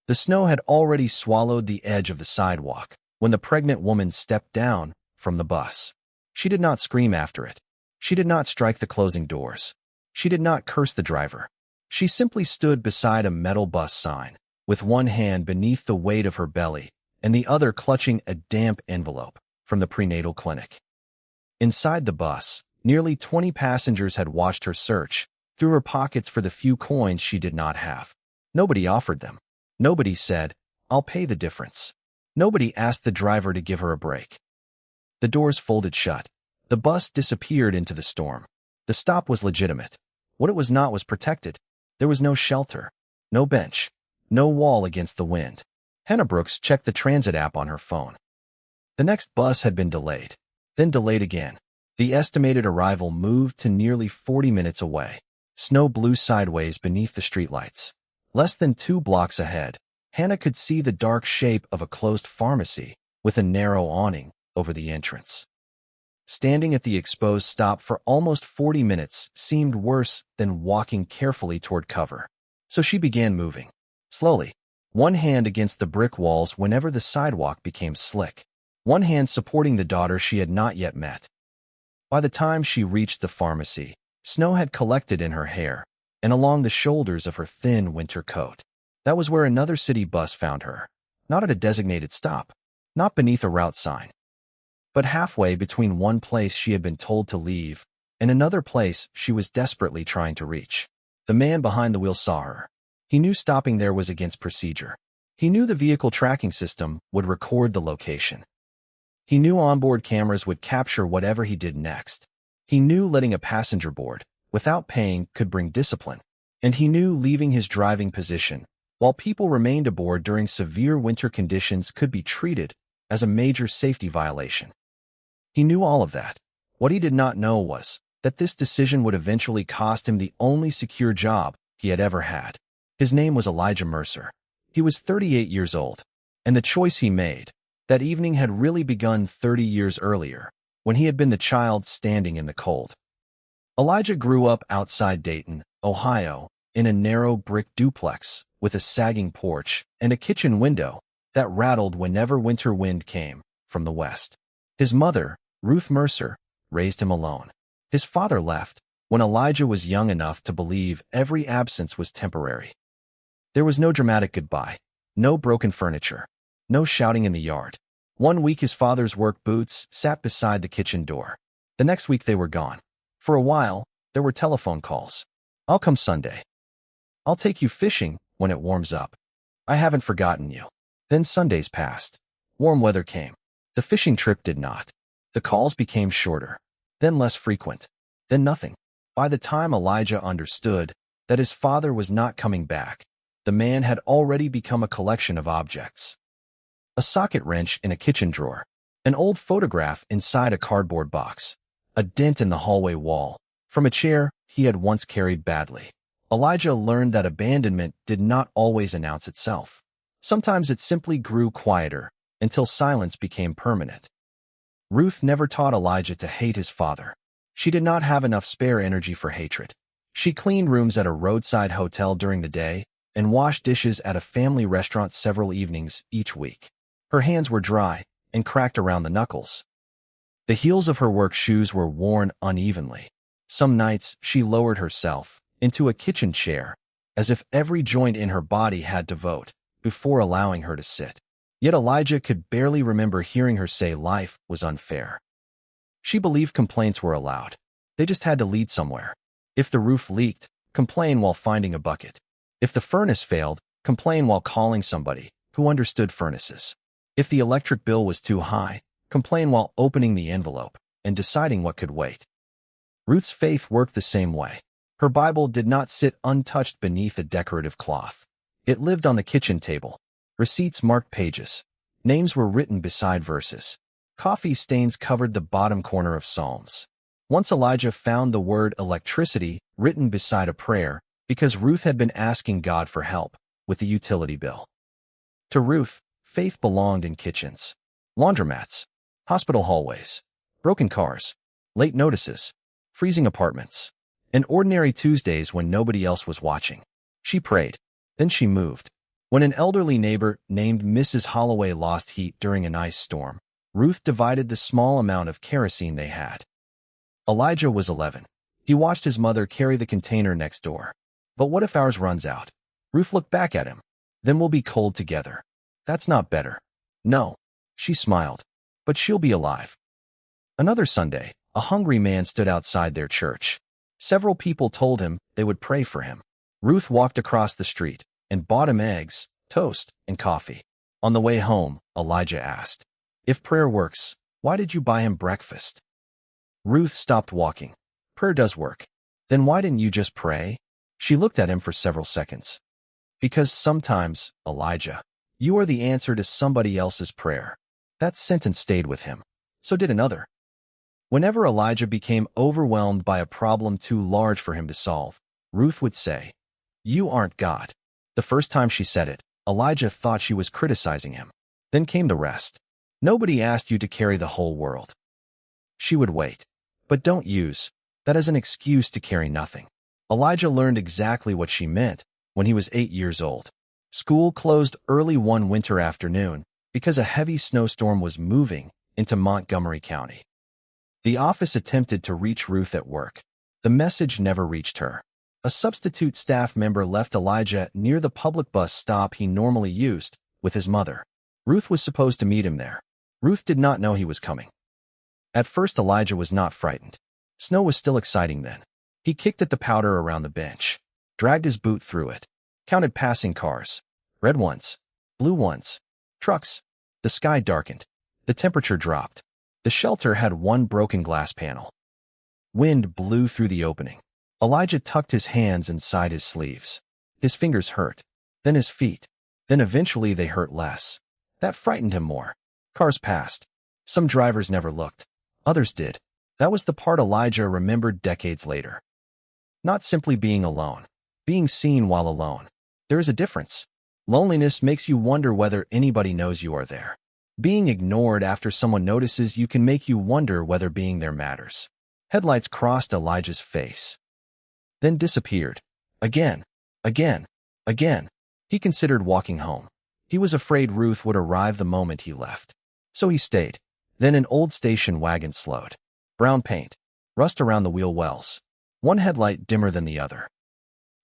The snow had already swallowed the edge of the sidewalk when the pregnant woman stepped down from the bus. She did not scream after it. She did not strike the closing doors. She did not curse the driver. She simply stood beside a metal bus sign, with one hand beneath the weight of her belly and the other clutching a damp envelope from the prenatal clinic. Inside the bus, nearly 20 passengers had watched her search through her pockets for the few coins she did not have. Nobody offered them. Nobody said, "I'll pay the difference." Nobody asked the driver to give her a break. The doors folded shut. The bus disappeared into the storm. The stop was legitimate. What it was not was protected. There was no shelter, no bench, no wall against the wind. Hannah Brooks checked the transit app on her phone. The next bus had been delayed, then delayed again. The estimated arrival moved to nearly 40 minutes away. Snow blew sideways beneath the streetlights. Less than 2 blocks ahead, Hannah could see the dark shape of a closed pharmacy with a narrow awning over the entrance. Standing at the exposed stop for almost 40 minutes seemed worse than walking carefully toward cover. So she began moving, slowly, one hand against the brick walls whenever the sidewalk became slick, one hand supporting the daughter she had not yet met. By the time she reached the pharmacy, snow had collected in her hair and along the shoulders of her thin winter coat. That was where another city bus found her, not at a designated stop, not beneath a route sign, but halfway between one place she had been told to leave and another place she was desperately trying to reach. The man behind the wheel saw her. He knew stopping there was against procedure. He knew the vehicle tracking system would record the location. He knew onboard cameras would capture whatever he did next. He knew letting a passenger board without paying could bring discipline. And he knew leaving his driving position while people remained aboard during severe winter conditions could be treated as a major safety violation. He knew all of that. What he did not know was that this decision would eventually cost him the only secure job he had ever had. His name was Elijah Mercer. He was 38 years old, and the choice he made that evening had really begun 30 years earlier, when he had been the child standing in the cold. Elijah grew up outside Dayton, Ohio, in a narrow brick duplex with a sagging porch and a kitchen window that rattled whenever winter wind came from the west. His mother, Ruth Mercer, raised him alone. His father left when Elijah was young enough to believe every absence was temporary. There was no dramatic goodbye, no broken furniture, no shouting in the yard. One week his father's work boots sat beside the kitchen door. The next week they were gone. For a while, there were telephone calls. "I'll come Sunday. I'll take you fishing when it warms up. I haven't forgotten you." Then Sundays passed. Warm weather came. The fishing trip did not. The calls became shorter, then less frequent, then nothing. By the time Elijah understood that his father was not coming back, the man had already become a collection of objects. A socket wrench in a kitchen drawer, an old photograph inside a cardboard box, a dent in the hallway wall from a chair he had once carried badly. Elijah learned that abandonment did not always announce itself. Sometimes it simply grew quieter until silence became permanent. Ruth never taught Elijah to hate his father. She did not have enough spare energy for hatred. She cleaned rooms at a roadside hotel during the day and washed dishes at a family restaurant several evenings each week. Her hands were dry and cracked around the knuckles. The heels of her work shoes were worn unevenly. Some nights she lowered herself into a kitchen chair, as if every joint in her body had to vote before allowing her to sit. Yet Elijah could barely remember hearing her say life was unfair. She believed complaints were allowed. They just had to lead somewhere. If the roof leaked, complain while finding a bucket. If the furnace failed, complain while calling somebody who understood furnaces. If the electric bill was too high, complain while opening the envelope and deciding what could wait. Ruth's faith worked the same way. Her Bible did not sit untouched beneath a decorative cloth. It lived on the kitchen table. Receipts marked pages. Names were written beside verses. Coffee stains covered the bottom corner of Psalms. Once Elijah found the word electricity written beside a prayer because Ruth had been asking God for help with the utility bill. To Ruth, faith belonged in kitchens, laundromats, hospital hallways, broken cars, late notices, freezing apartments, and ordinary Tuesdays when nobody else was watching. She prayed. Then she moved. When an elderly neighbor named Mrs. Holloway lost heat during an ice storm, Ruth divided the small amount of kerosene they had. Elijah was 11. He watched his mother carry the container next door. But what if ours runs out? Ruth looked back at him. Then we'll be cold together. That's not better. No. She smiled. But she'll be alive. Another Sunday, a hungry man stood outside their church. Several people told him they would pray for him. Ruth walked across the street and bought him eggs, toast, and coffee. On the way home, Elijah asked, "If prayer works, why did you buy him breakfast?" Ruth stopped walking. "Prayer does work. Then why didn't you just pray?" She looked at him for several seconds. "Because sometimes, Elijah, you are the answer to somebody else's prayer." That sentence stayed with him. So did another. Whenever Elijah became overwhelmed by a problem too large for him to solve, Ruth would say, "You aren't God." The first time she said it, Elijah thought she was criticizing him. Then came the rest. "Nobody asked you to carry the whole world." She would wait. "But don't use that as an excuse to carry nothing." Elijah learned exactly what she meant when he was 8 years old. School closed early one winter afternoon because a heavy snowstorm was moving into Montgomery County. The office attempted to reach Ruth at work. The message never reached her. A substitute staff member left Elijah near the public bus stop he normally used with his mother. Ruth was supposed to meet him there. Ruth did not know he was coming. At first, Elijah was not frightened. Snow was still exciting then. He kicked at the powder around the bench, dragged his boot through it, counted passing cars, red ones, blue ones, trucks. The sky darkened. The temperature dropped. The shelter had one broken glass panel. Wind blew through the opening. Elijah tucked his hands inside his sleeves. His fingers hurt, then his feet. Then eventually they hurt less. That frightened him more. Cars passed. Some drivers never looked. Others did. That was the part Elijah remembered decades later. Not simply being alone. Being seen while alone. There is a difference. Loneliness makes you wonder whether anybody knows you are there. Being ignored after someone notices you can make you wonder whether being there matters. Headlights crossed Elijah's face, then disappeared. Again, again, again. He considered walking home. He was afraid Ruth would arrive the moment he left. So he stayed. Then an old station wagon slowed. Brown paint, rust around the wheel wells. One headlight dimmer than the other.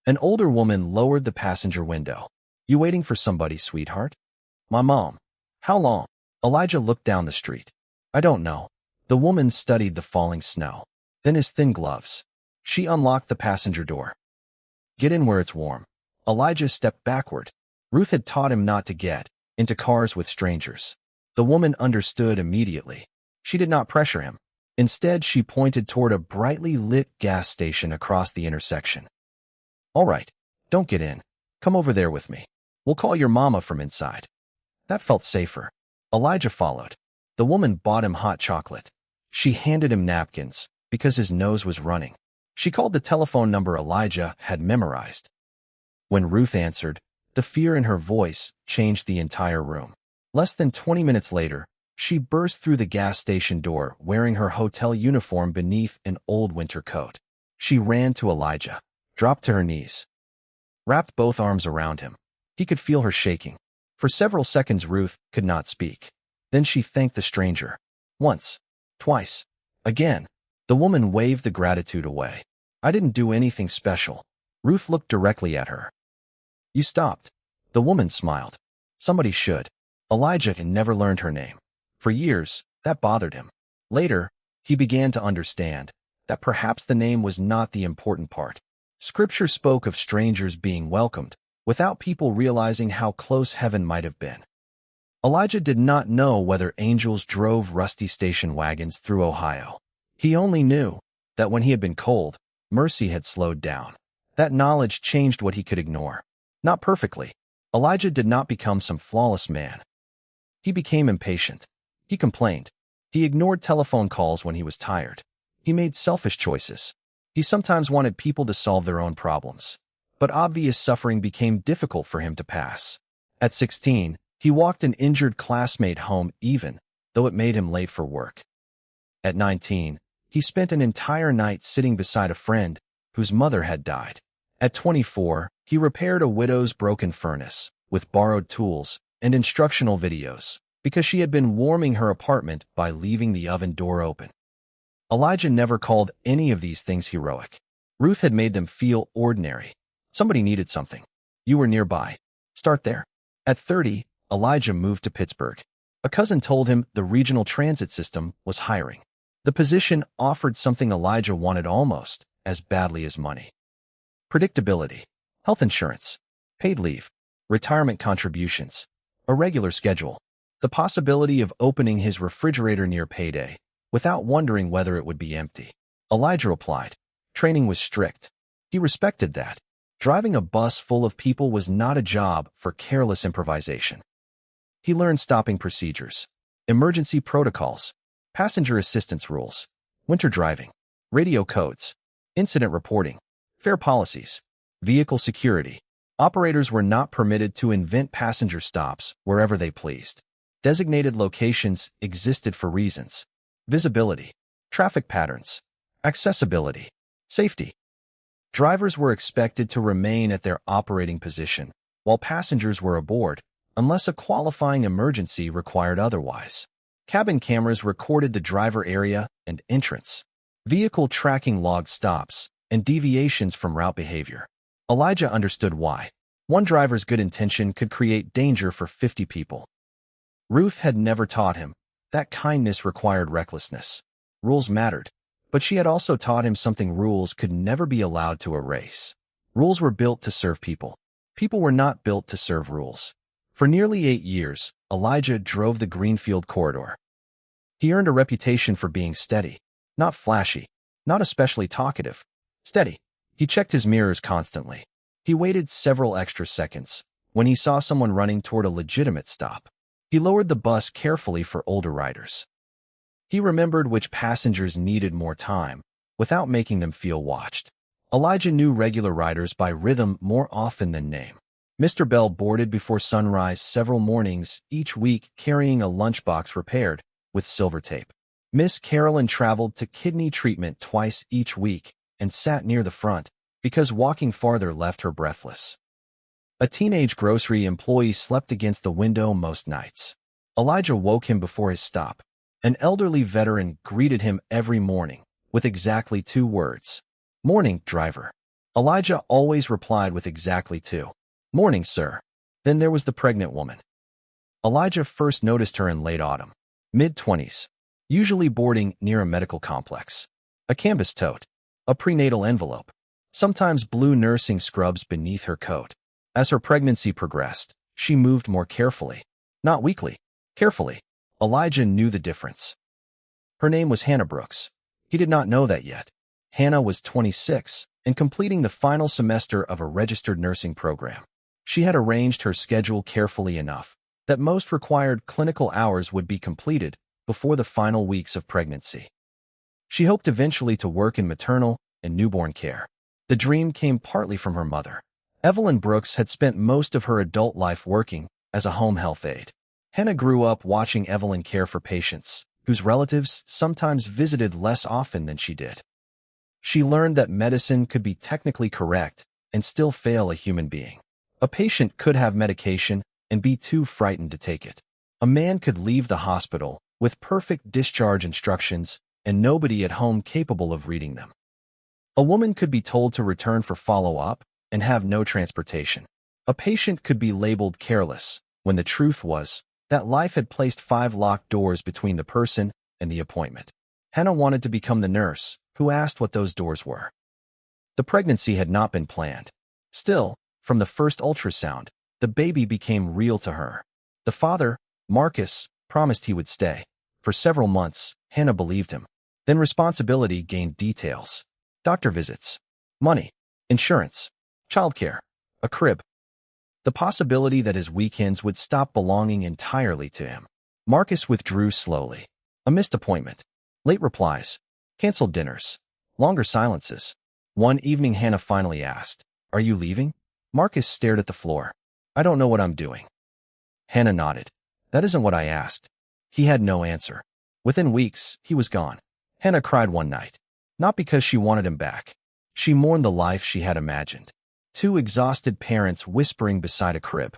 An older woman lowered the passenger window. "You waiting for somebody, sweetheart?" "My mom." "How long?" Elijah looked down the street. "I don't know." The woman studied the falling snow. Then his thin gloves. She unlocked the passenger door. "Get in where it's warm." Elijah stepped backward. Ruth had taught him not to get into cars with strangers. The woman understood immediately. She did not pressure him. Instead, she pointed toward a brightly lit gas station across the intersection. "All right, don't get in. Come over there with me. We'll call your mama from inside." That felt safer. Elijah followed. The woman bought him hot chocolate. She handed him napkins because his nose was running. She called the telephone number Elijah had memorized. When Ruth answered, the fear in her voice changed the entire room. Less than 20 minutes later, she burst through the gas station door wearing her hotel uniform beneath an old winter coat. She ran to Elijah, dropped to her knees, wrapped both arms around him. He could feel her shaking. For several seconds, Ruth could not speak. Then she thanked the stranger. Once, twice, again. The woman waved the gratitude away. "I didn't do anything special." Ruth looked directly at her. "You stopped." The woman smiled. "Somebody should." Elijah had never learned her name. For years, that bothered him. Later, he began to understand that perhaps the name was not the important part. Scripture spoke of strangers being welcomed, without people realizing how close heaven might have been. Elijah did not know whether angels drove rusty station wagons through Ohio. He only knew that when he had been cold, mercy had slowed down. That knowledge changed what he could ignore. Not perfectly. Elijah did not become some flawless man. He became impatient. He complained. He ignored telephone calls when he was tired. He made selfish choices. He sometimes wanted people to solve their own problems. But obvious suffering became difficult for him to pass. At 16, he walked an injured classmate home even though it made him late for work. At 19, he spent an entire night sitting beside a friend whose mother had died. At 24, he repaired a widow's broken furnace with borrowed tools and instructional videos, because she had been warming her apartment by leaving the oven door open. Elijah never called any of these things heroic. Ruth had made them feel ordinary. Somebody needed something. You were nearby. Start there. At 30, Elijah moved to Pittsburgh. A cousin told him the regional transit system was hiring. The position offered something Elijah wanted almost as badly as money. Predictability, health insurance, paid leave, retirement contributions, a regular schedule, the possibility of opening his refrigerator near payday without wondering whether it would be empty. Elijah replied. Training was strict. He respected that. Driving a bus full of people was not a job for careless improvisation. He learned stopping procedures, emergency protocols, passenger assistance rules, winter driving, radio codes, incident reporting, fare policies, vehicle security. Operators were not permitted to invent passenger stops wherever they pleased. Designated locations existed for reasons: visibility, traffic patterns, accessibility, safety. Drivers were expected to remain at their operating position while passengers were aboard, unless a qualifying emergency required otherwise. Cabin cameras recorded the driver area and entrance. Vehicle tracking logged stops and deviations from route behavior. Elijah understood why. One driver's good intention could create danger for 50 people. Ruth had never taught him that kindness required recklessness. Rules mattered, but she had also taught him something rules could never be allowed to erase. Rules were built to serve people. People were not built to serve rules. For nearly 8 years, Elijah drove the Greenfield corridor. He earned a reputation for being steady, not flashy, not especially talkative. Steady. He checked his mirrors constantly. He waited several extra seconds when he saw someone running toward a legitimate stop. He lowered the bus carefully for older riders. He remembered which passengers needed more time without making them feel watched. Elijah knew regular riders by rhythm more often than name. Mr. Bell boarded before sunrise several mornings each week, carrying a lunchbox repaired with silver tape. Miss Carolyn traveled to kidney treatment twice each week and sat near the front because walking farther left her breathless. A teenage grocery employee slept against the window most nights. Elijah woke him before his stop. An elderly veteran greeted him every morning with exactly 2 words. Morning, driver. Elijah always replied with exactly 2. Morning, sir. Then there was the pregnant woman. Elijah first noticed her in late autumn, mid-20s, usually boarding near a medical complex. A canvas tote, a prenatal envelope, sometimes blue nursing scrubs beneath her coat. As her pregnancy progressed, she moved more carefully. Not weakly, carefully. Elijah knew the difference. Her name was Hannah Brooks. He did not know that yet. Hannah was 26 and completing the final semester of a registered nursing program. She had arranged her schedule carefully enough that most required clinical hours would be completed before the final weeks of pregnancy. She hoped eventually to work in maternal and newborn care. The dream came partly from her mother. Evelyn Brooks had spent most of her adult life working as a home health aide. Hannah grew up watching Evelyn care for patients whose relatives sometimes visited less often than she did. She learned that medicine could be technically correct and still fail a human being. A patient could have medication and be too frightened to take it. A man could leave the hospital with perfect discharge instructions and nobody at home capable of reading them. A woman could be told to return for follow-up and have no transportation. A patient could be labeled careless when the truth was that life had placed 5 locked doors between the person and the appointment. Hannah wanted to become the nurse who asked what those doors were. The pregnancy had not been planned. Still, from the first ultrasound, the baby became real to her. The father, Marcus, promised he would stay. For several months, Hannah believed him. Then responsibility gained details. Doctor visits, money, insurance, childcare, a crib. The possibility that his weekends would stop belonging entirely to him. Marcus withdrew slowly. A missed appointment. Late replies. Canceled dinners. Longer silences. One evening Hannah finally asked, "Are you leaving?" Marcus stared at the floor. "I don't know what I'm doing." Hannah nodded. "That isn't what I asked." He had no answer. Within weeks, he was gone. Hannah cried one night. Not because she wanted him back. She mourned the life she had imagined. 2 exhausted parents whispering beside a crib.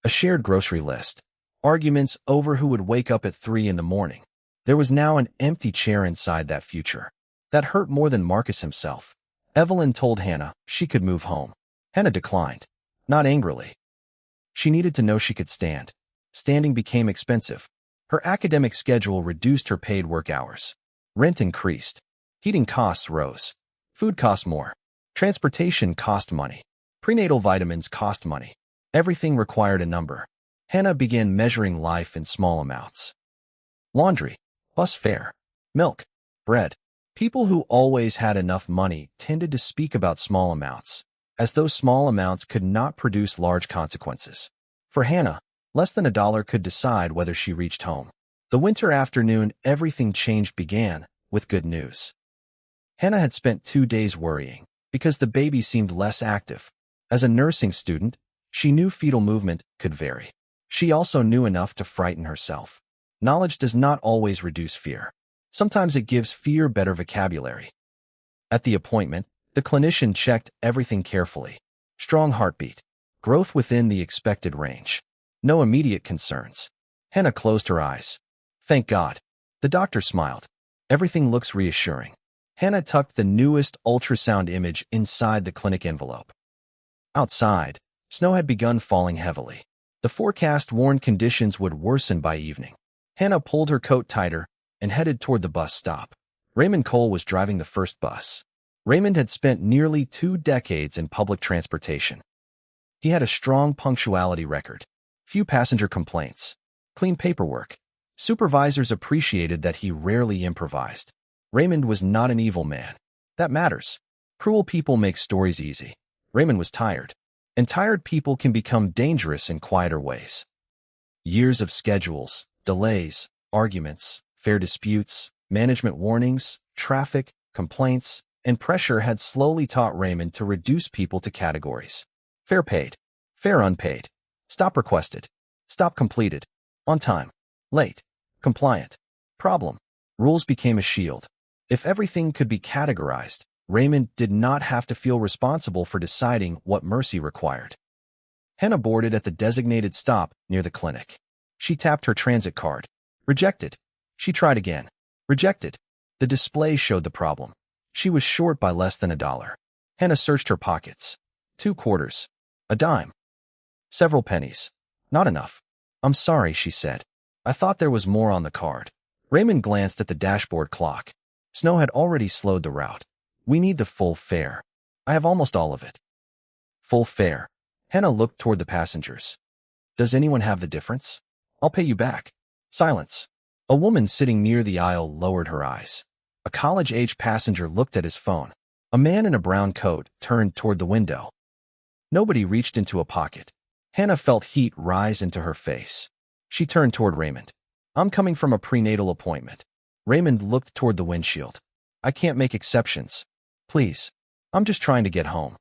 A shared grocery list. Arguments over who would wake up at 3 in the morning. There was now an empty chair inside that future. That hurt more than Marcus himself. Evelyn told Hannah she could move home. Hannah declined. Not angrily. She needed to know she could stand. Standing became expensive. Her academic schedule reduced her paid work hours. Rent increased. Heating costs rose. Food cost more. Transportation cost money. Prenatal vitamins cost money. Everything required a number. Hannah began measuring life in small amounts. Laundry, bus fare, milk, bread. People who always had enough money tended to speak about small amounts, as those small amounts could not produce large consequences. For Hannah, less than $1 could decide whether she reached home. The winter afternoon everything changed began with good news. Hannah had spent 2 days worrying because the baby seemed less active. As a nursing student, she knew fetal movement could vary. She also knew enough to frighten herself. Knowledge does not always reduce fear. Sometimes it gives fear better vocabulary. At the appointment, the clinician checked everything carefully. Strong heartbeat. Growth within the expected range. No immediate concerns. Hannah closed her eyes. Thank God. The doctor smiled. Everything looks reassuring. Hannah tucked the newest ultrasound image inside the clinic envelope. Outside, snow had begun falling heavily. The forecast warned conditions would worsen by evening. Hannah pulled her coat tighter and headed toward the bus stop. Raymond Cole was driving the first bus. Raymond had spent nearly 2 decades in public transportation. He had a strong punctuality record. Few passenger complaints. Clean paperwork. Supervisors appreciated that he rarely improvised. Raymond was not an evil man. That matters. Cruel people make stories easy. Raymond was tired. And tired people can become dangerous in quieter ways. Years of schedules, delays, arguments, fare disputes, management warnings, traffic, complaints, and pressure had slowly taught Raymond to reduce people to categories. Fare paid. Fare unpaid. Stop requested. Stop completed. On time. Late. Compliant. Problem. Rules became a shield. If everything could be categorized, Raymond did not have to feel responsible for deciding what mercy required. Hannah boarded at the designated stop near the clinic. She tapped her transit card. Rejected. She tried again. Rejected. The display showed the problem. She was short by less than $1. Hannah searched her pockets. 2 quarters. A dime. Several pennies. Not enough. I'm sorry, she said. I thought there was more on the card. Raymond glanced at the dashboard clock. Snow had already slowed the route. We need the full fare. I have almost all of it. Full fare. Hannah looked toward the passengers. Does anyone have the difference? I'll pay you back. Silence. A woman sitting near the aisle lowered her eyes. A college-age passenger looked at his phone. A man in a brown coat turned toward the window. Nobody reached into a pocket. Hannah felt heat rise into her face. She turned toward Raymond. I'm coming from a prenatal appointment. Raymond looked toward the windshield. I can't make exceptions. Please. I'm just trying to get home.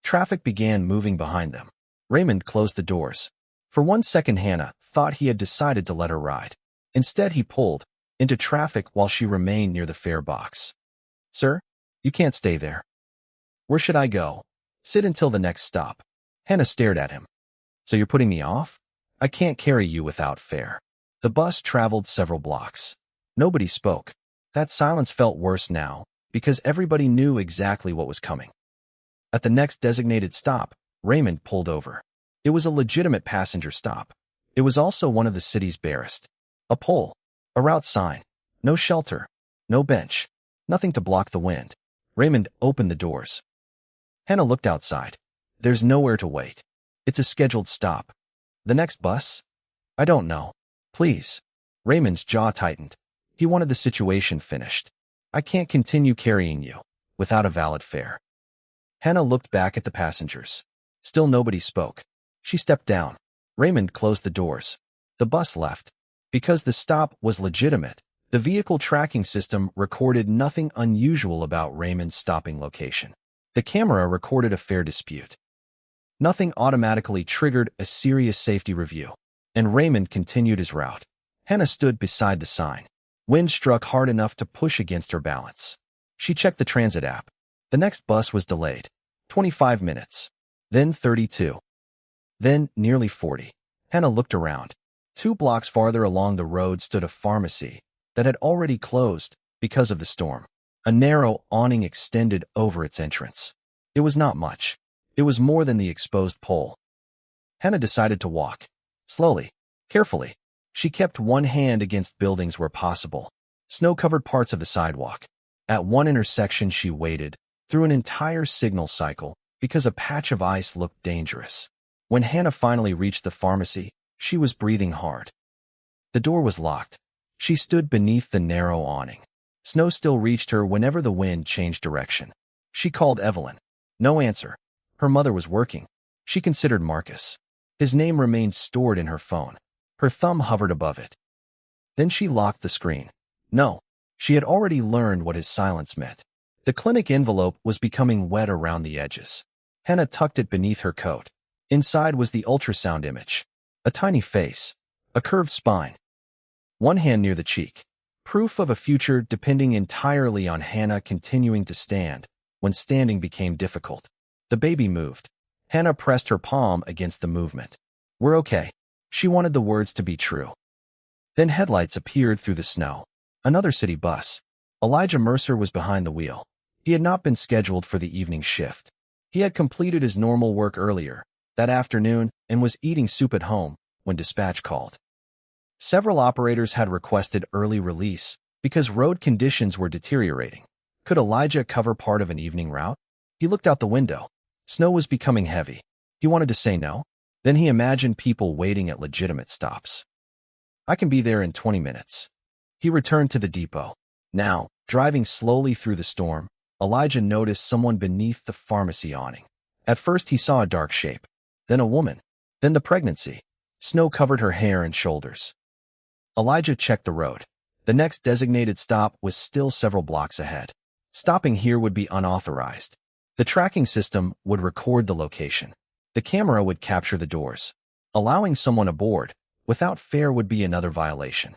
Traffic began moving behind them. Raymond closed the doors. For 1 second, Hannah thought he had decided to let her ride. Instead, he pulled into traffic while she remained near the fare box. Sir, you can't stay there. Where should I go? Sit until the next stop. Hannah stared at him. So you're putting me off? I can't carry you without fare. The bus traveled several blocks. Nobody spoke. That silence felt worse now, because everybody knew exactly what was coming. At the next designated stop, Raymond pulled over. It was a legitimate passenger stop. It was also one of the city's barest. A pole. A route sign. No shelter. No bench. Nothing to block the wind. Raymond opened the doors. Hannah looked outside. There's nowhere to wait. It's a scheduled stop. The next bus? I don't know. Please. Raymond's jaw tightened. He wanted the situation finished. I can't continue carrying you without a valid fare. Hannah looked back at the passengers. Still nobody spoke. She stepped down. Raymond closed the doors. The bus left. Because the stop was legitimate, the vehicle tracking system recorded nothing unusual about Raymond's stopping location. The camera recorded a fare dispute. Nothing automatically triggered a serious safety review, and Raymond continued his route. Hannah stood beside the sign. Wind struck hard enough to push against her balance. She checked the transit app. The next bus was delayed. 25 minutes. Then 32. Then nearly 40. Hannah looked around. 2 blocks farther along the road stood a pharmacy that had already closed because of the storm. A narrow awning extended over its entrance. It was not much. It was more than the exposed pole. Hannah decided to walk. Slowly, carefully. She kept one hand against buildings where possible. Snow covered parts of the sidewalk. At one intersection she waited, through an entire signal cycle, because a patch of ice looked dangerous. When Hannah finally reached the pharmacy, she was breathing hard. The door was locked. She stood beneath the narrow awning. Snow still reached her whenever the wind changed direction. She called Evelyn. No answer. Her mother was working. She considered Marcus. His name remained stored in her phone. Her thumb hovered above it. Then she locked the screen. No. She had already learned what his silence meant. The clinic envelope was becoming wet around the edges. Hannah tucked it beneath her coat. Inside was the ultrasound image. A tiny face. A curved spine. One hand near the cheek. Proof of a future depending entirely on Hannah continuing to stand, when standing became difficult. The baby moved. Hannah pressed her palm against the movement. We're okay. She wanted the words to be true. Then headlights appeared through the snow. Another city bus. Elijah Mercer was behind the wheel. He had not been scheduled for the evening shift. He had completed his normal work earlier, that afternoon, and was eating soup at home when dispatch called. Several operators had requested early release because road conditions were deteriorating. Could Elijah cover part of an evening route? He looked out the window. Snow was becoming heavy. He wanted to say no. Then he imagined people waiting at legitimate stops. I can be there in 20 minutes. He returned to the depot. Now, driving slowly through the storm, Elijah noticed someone beneath the pharmacy awning. At first he saw a dark shape, then a woman, then the pregnancy. Snow covered her hair and shoulders. Elijah checked the road. The next designated stop was still several blocks ahead. Stopping here would be unauthorized. The tracking system would record the location. The camera would capture the doors. Allowing someone aboard without fare would be another violation.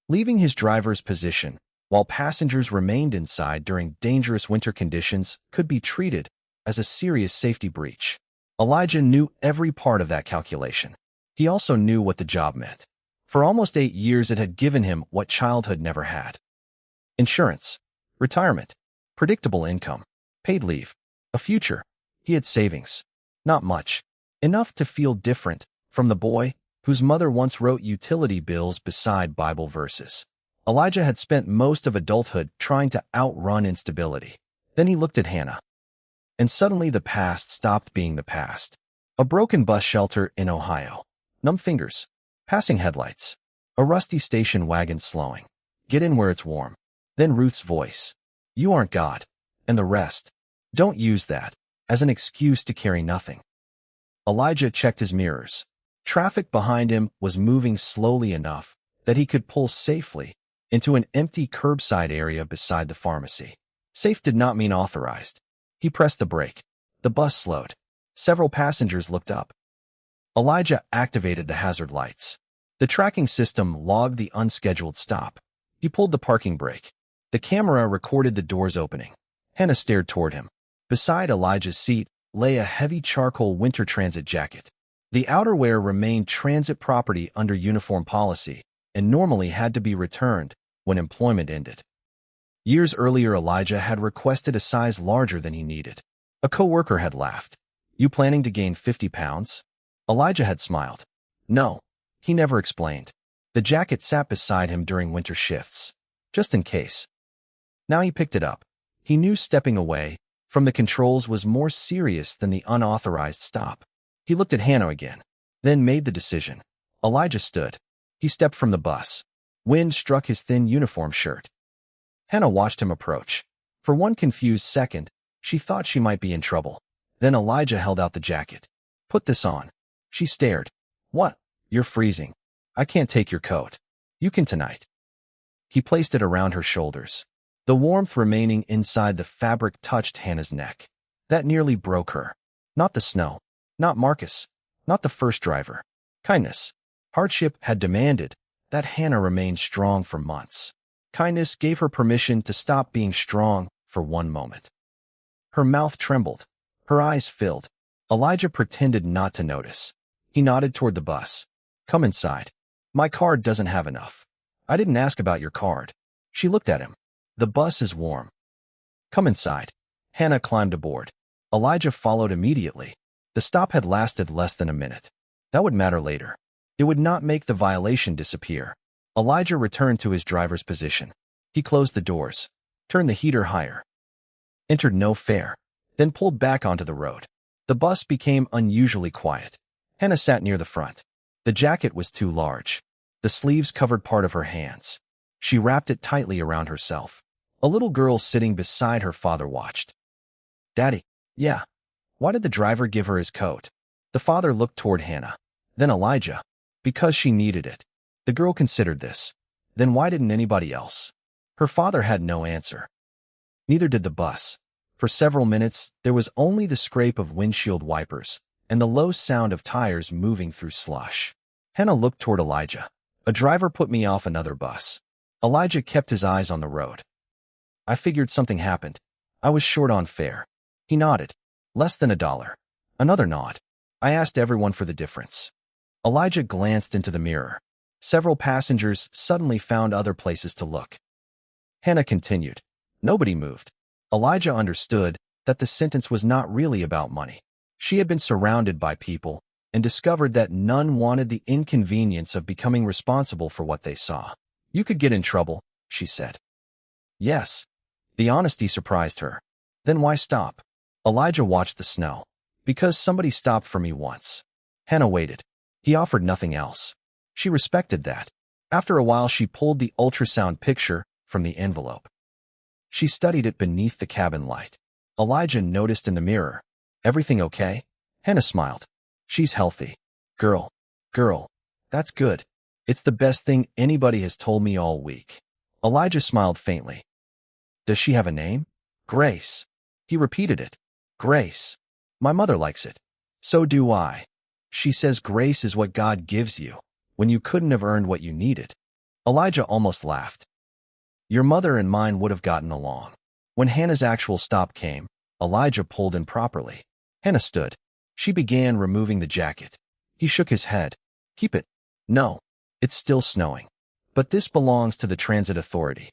Leaving his driver's position while passengers remained inside during dangerous winter conditions could be treated as a serious safety breach. Elijah knew every part of that calculation. He also knew what the job meant. For almost 8 years it had given him what childhood never had. Insurance, retirement, predictable income, paid leave, a future. He had savings. Not much. Enough to feel different from the boy whose mother once wrote utility bills beside Bible verses. Elijah had spent most of adulthood trying to outrun instability. Then he looked at Hannah. And suddenly the past stopped being the past. A broken bus shelter in Ohio. Numb fingers. Passing headlights. A rusty station wagon slowing. Get in where it's warm. Then Ruth's voice. You aren't God. And the rest. Don't use that as an excuse to carry nothing. Elijah checked his mirrors. Traffic behind him was moving slowly enough that he could pull safely into an empty curbside area beside the pharmacy. Safe did not mean authorized. He pressed the brake. The bus slowed. Several passengers looked up. Elijah activated the hazard lights. The tracking system logged the unscheduled stop. He pulled the parking brake. The camera recorded the doors opening. Hannah stared toward him. Beside Elijah's seat lay a heavy charcoal winter transit jacket. The outerwear remained transit property under uniform policy and normally had to be returned when employment ended. Years earlier, Elijah had requested a size larger than he needed. A coworker had laughed. You planning to gain 50 pounds? Elijah had smiled. No, he never explained. The jacket sat beside him during winter shifts, just in case. Now he picked it up. He knew stepping away from the controls was more serious than the unauthorized stop. He looked at Hannah again, then made the decision. Elijah stood. He stepped from the bus. Wind struck his thin uniform shirt. Hannah watched him approach. For one confused second, she thought she might be in trouble. Then Elijah held out the jacket. Put this on. She stared. What? You're freezing. I can't take your coat. You can tonight. He placed it around her shoulders. The warmth remaining inside the fabric touched Hannah's neck. That nearly broke her. Not the snow. Not Marcus. Not the first driver. Kindness. Hardship had demanded that Hannah remain strong for months. Kindness gave her permission to stop being strong for one moment. Her mouth trembled. Her eyes filled. Elijah pretended not to notice. He nodded toward the bus. Come inside. My card doesn't have enough. I didn't ask about your card. She looked at him. The bus is warm. Come inside. Hannah climbed aboard. Elijah followed immediately. The stop had lasted less than a minute. That would matter later. It would not make the violation disappear. Elijah returned to his driver's position. He closed the doors, turned the heater higher, entered no fare, then pulled back onto the road. The bus became unusually quiet. Hannah sat near the front. The jacket was too large. The sleeves covered part of her hands. She wrapped it tightly around herself. A little girl sitting beside her father watched. Daddy, yeah. Why did the driver give her his coat? The father looked toward Hannah, then Elijah. Because she needed it. The girl considered this. Then why didn't anybody else? Her father had no answer. Neither did the bus. For several minutes, there was only the scrape of windshield wipers and the low sound of tires moving through slush. Hannah looked toward Elijah. A driver put me off another bus. Elijah kept his eyes on the road. I figured something happened. I was short on fare. He nodded. Less than $1. Another nod. I asked everyone for the difference. Elijah glanced into the mirror. Several passengers suddenly found other places to look. Hannah continued. Nobody moved. Elijah understood that the sentence was not really about money. She had been surrounded by people and discovered that none wanted the inconvenience of becoming responsible for what they saw. You could get in trouble, she said. Yes. The honesty surprised her. Then why stop? Elijah watched the snow. Because somebody stopped for me once. Hannah waited. He offered nothing else. She respected that. After a while, she pulled the ultrasound picture from the envelope. She studied it beneath the cabin light. Elijah noticed in the mirror. Everything okay? Hannah smiled. She's healthy. Girl. That's good. It's the best thing anybody has told me all week. Elijah smiled faintly. Does she have a name? Grace. He repeated it. Grace. My mother likes it. So do I. She says grace is what God gives you when you couldn't have earned what you needed. Elijah almost laughed. Your mother and mine would have gotten along. When Hannah's actual stop came, Elijah pulled in properly. Hannah stood. She began removing the jacket. He shook his head. Keep it. No. It's still snowing. But this belongs to the transit authority.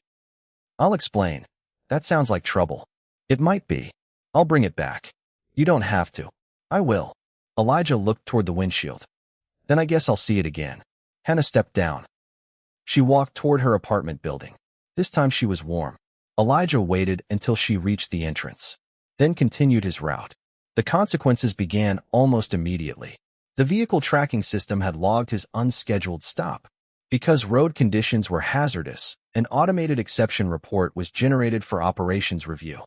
I'll explain. That sounds like trouble. It might be. I'll bring it back. You don't have to. I will. Elijah looked toward the windshield. Then I guess I'll see it again. Hannah stepped down. She walked toward her apartment building. This time she was warm. Elijah waited until she reached the entrance, then continued his route. The consequences began almost immediately. The vehicle tracking system had logged his unscheduled stop. Because road conditions were hazardous, an automated exception report was generated for operations review.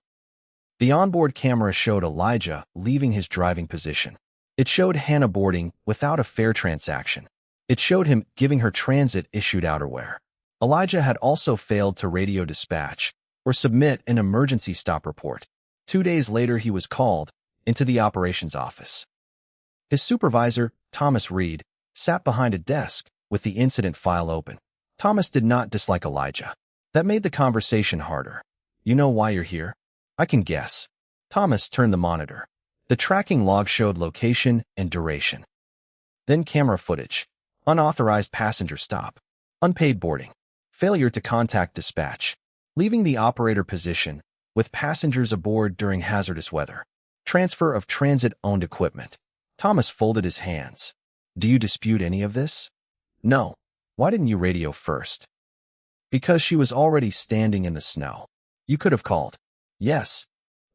The onboard camera showed Elijah leaving his driving position. It showed Hannah boarding without a fare transaction. It showed him giving her transit-issued outerwear. Elijah had also failed to radio dispatch or submit an emergency stop report. 2 days later, he was called into the operations office. His supervisor, Thomas Reed, sat behind a desk with the incident file open. Thomas did not dislike Elijah. That made the conversation harder. You know why you're here? I can guess. Thomas turned the monitor. The tracking log showed location and duration. Then camera footage. Unauthorized passenger stop. Unpaid boarding. Failure to contact dispatch. Leaving the operator position with passengers aboard during hazardous weather. Transfer of transit-owned equipment. Thomas folded his hands. Do you dispute any of this? No. Why didn't you radio first? Because she was already standing in the snow. You could have called. Yes.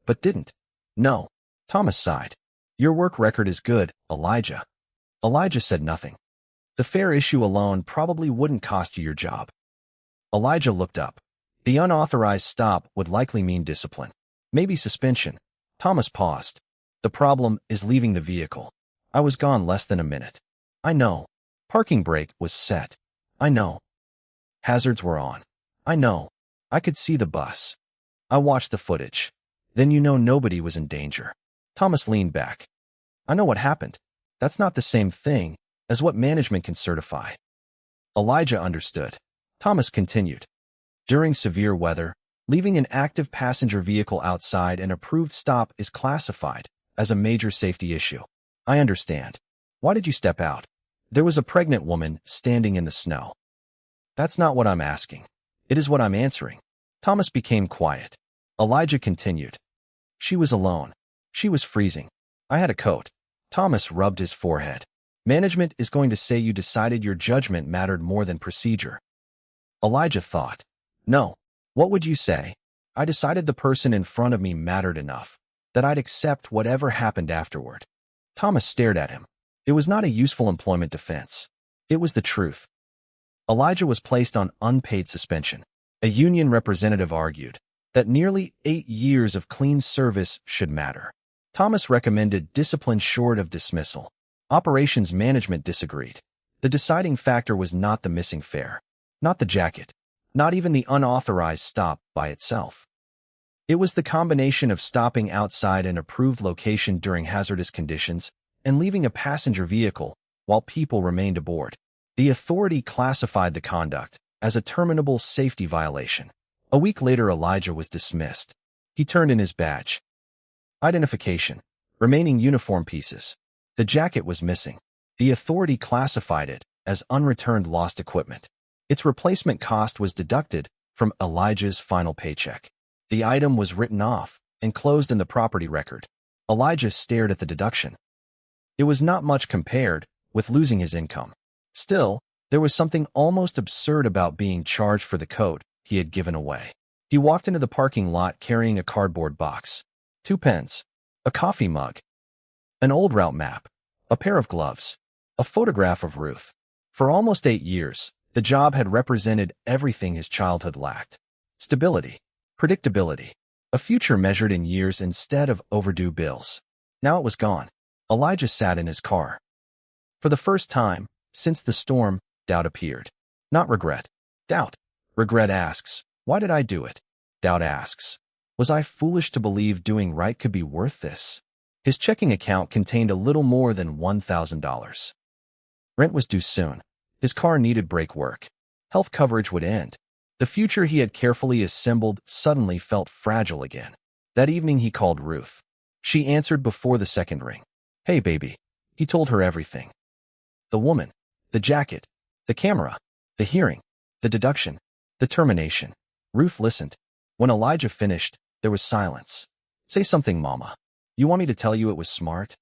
But didn't. No. Thomas sighed. Your work record is good, Elijah. Elijah said nothing. The fare issue alone probably wouldn't cost you your job. Elijah looked up. The unauthorized stop would likely mean discipline. Maybe suspension. Thomas paused. The problem is leaving the vehicle. I was gone less than a minute. I know. Parking brake was set. I know. Hazards were on. I know. I could see the bus. I watched the footage. Then you know nobody was in danger. Thomas leaned back. I know what happened. That's not the same thing as what management can certify. Elijah understood. Thomas continued. During severe weather, leaving an active passenger vehicle outside an approved stop is classified as a major safety issue. I understand. Why did you step out? There was a pregnant woman standing in the snow. That's not what I'm asking. It is what I'm answering. Thomas became quiet. Elijah continued. She was alone. She was freezing. I had a coat. Thomas rubbed his forehead. Management is going to say you decided your judgment mattered more than procedure. Elijah thought. No. What would you say? I decided the person in front of me mattered enough that I'd accept whatever happened afterward. Thomas stared at him. It was not a useful employment defense. It was the truth. Elijah was placed on unpaid suspension. A union representative argued that nearly 8 years of clean service should matter. Thomas recommended discipline short of dismissal. Operations management disagreed. The deciding factor was not the missing fare, not the jacket, not even the unauthorized stop by itself. It was the combination of stopping outside an approved location during hazardous conditions and leaving a passenger vehicle while people remained aboard. The authority classified the conduct as a terminable safety violation. A week later, Elijah was dismissed. He turned in his badge. Identification. Remaining uniform pieces. The jacket was missing. The authority classified it as unreturned lost equipment. Its replacement cost was deducted from Elijah's final paycheck. The item was written off and closed in the property record. Elijah stared at the deduction. It was not much compared with losing his income. Still, there was something almost absurd about being charged for the coat he had given away. He walked into the parking lot carrying a cardboard box, 2 pens, a coffee mug, an old route map, a pair of gloves, a photograph of Ruth. For almost 8 years, the job had represented everything his childhood lacked. Stability, predictability, a future measured in years instead of overdue bills. Now it was gone. Elijah sat in his car. For the first time since the storm, doubt appeared. Not regret. Doubt. Regret asks, why did I do it? Doubt asks, was I foolish to believe doing right could be worth this? His checking account contained a little more than $1,000. Rent was due soon. His car needed brake work. Health coverage would end. The future he had carefully assembled suddenly felt fragile again. That evening he called Ruth. She answered before the second ring. Hey, baby. He told her everything. The woman, the jacket, the camera, the hearing, the deduction, the termination. Ruth listened. When Elijah finished, there was silence. Say something, Mama. You want me to tell you it was smart?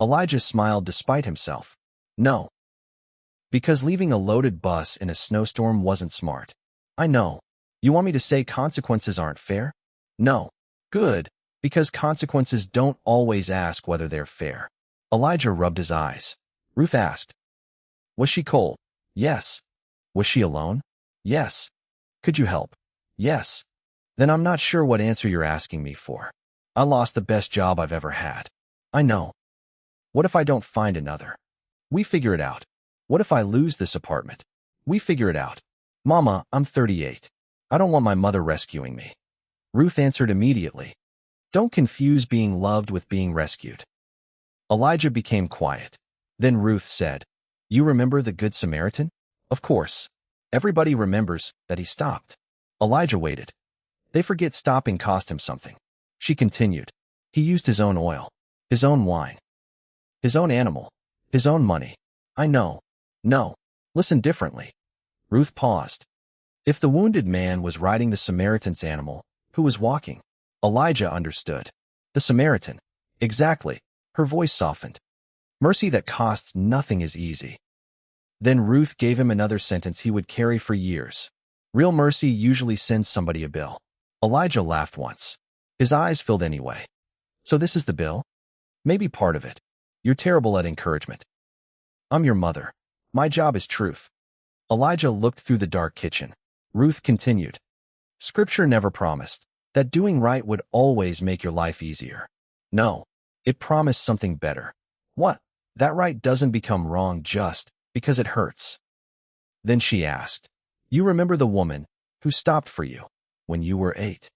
Elijah smiled despite himself. No. Because leaving a loaded bus in a snowstorm wasn't smart. I know. You want me to say consequences aren't fair? No. Good. Because consequences don't always ask whether they're fair. Elijah rubbed his eyes. Ruth asked. Was she cold? Yes. Was she alone? Yes. Could you help? Yes. Then I'm not sure what answer you're asking me for. I lost the best job I've ever had. I know. What if I don't find another? We figure it out. What if I lose this apartment? We figure it out. Mama, I'm 38. I don't want my mother rescuing me. Ruth answered immediately. Don't confuse being loved with being rescued. Elijah became quiet. Then Ruth said, You remember the Good Samaritan? Of course. Everybody remembers that he stopped. Elijah waited. They forget stopping cost him something. She continued. He used his own oil, his own wine, his own animal, his own money. I know. No. Listen differently. Ruth paused. If the wounded man was riding the Samaritan's animal, who was walking? Elijah understood. The Samaritan. Exactly. Her voice softened. Mercy that costs nothing is easy. Then Ruth gave him another sentence he would carry for years. Real mercy usually sends somebody a bill. Elijah laughed once. His eyes filled anyway. So this is the bill? Maybe part of it. You're terrible at encouragement. I'm your mother. My job is truth. Elijah looked through the dark kitchen. Ruth continued. Scripture never promised that doing right would always make your life easier. No, it promised something better. What? That right doesn't become wrong just because it hurts. Then she asked, You remember the woman who stopped for you when you were 8?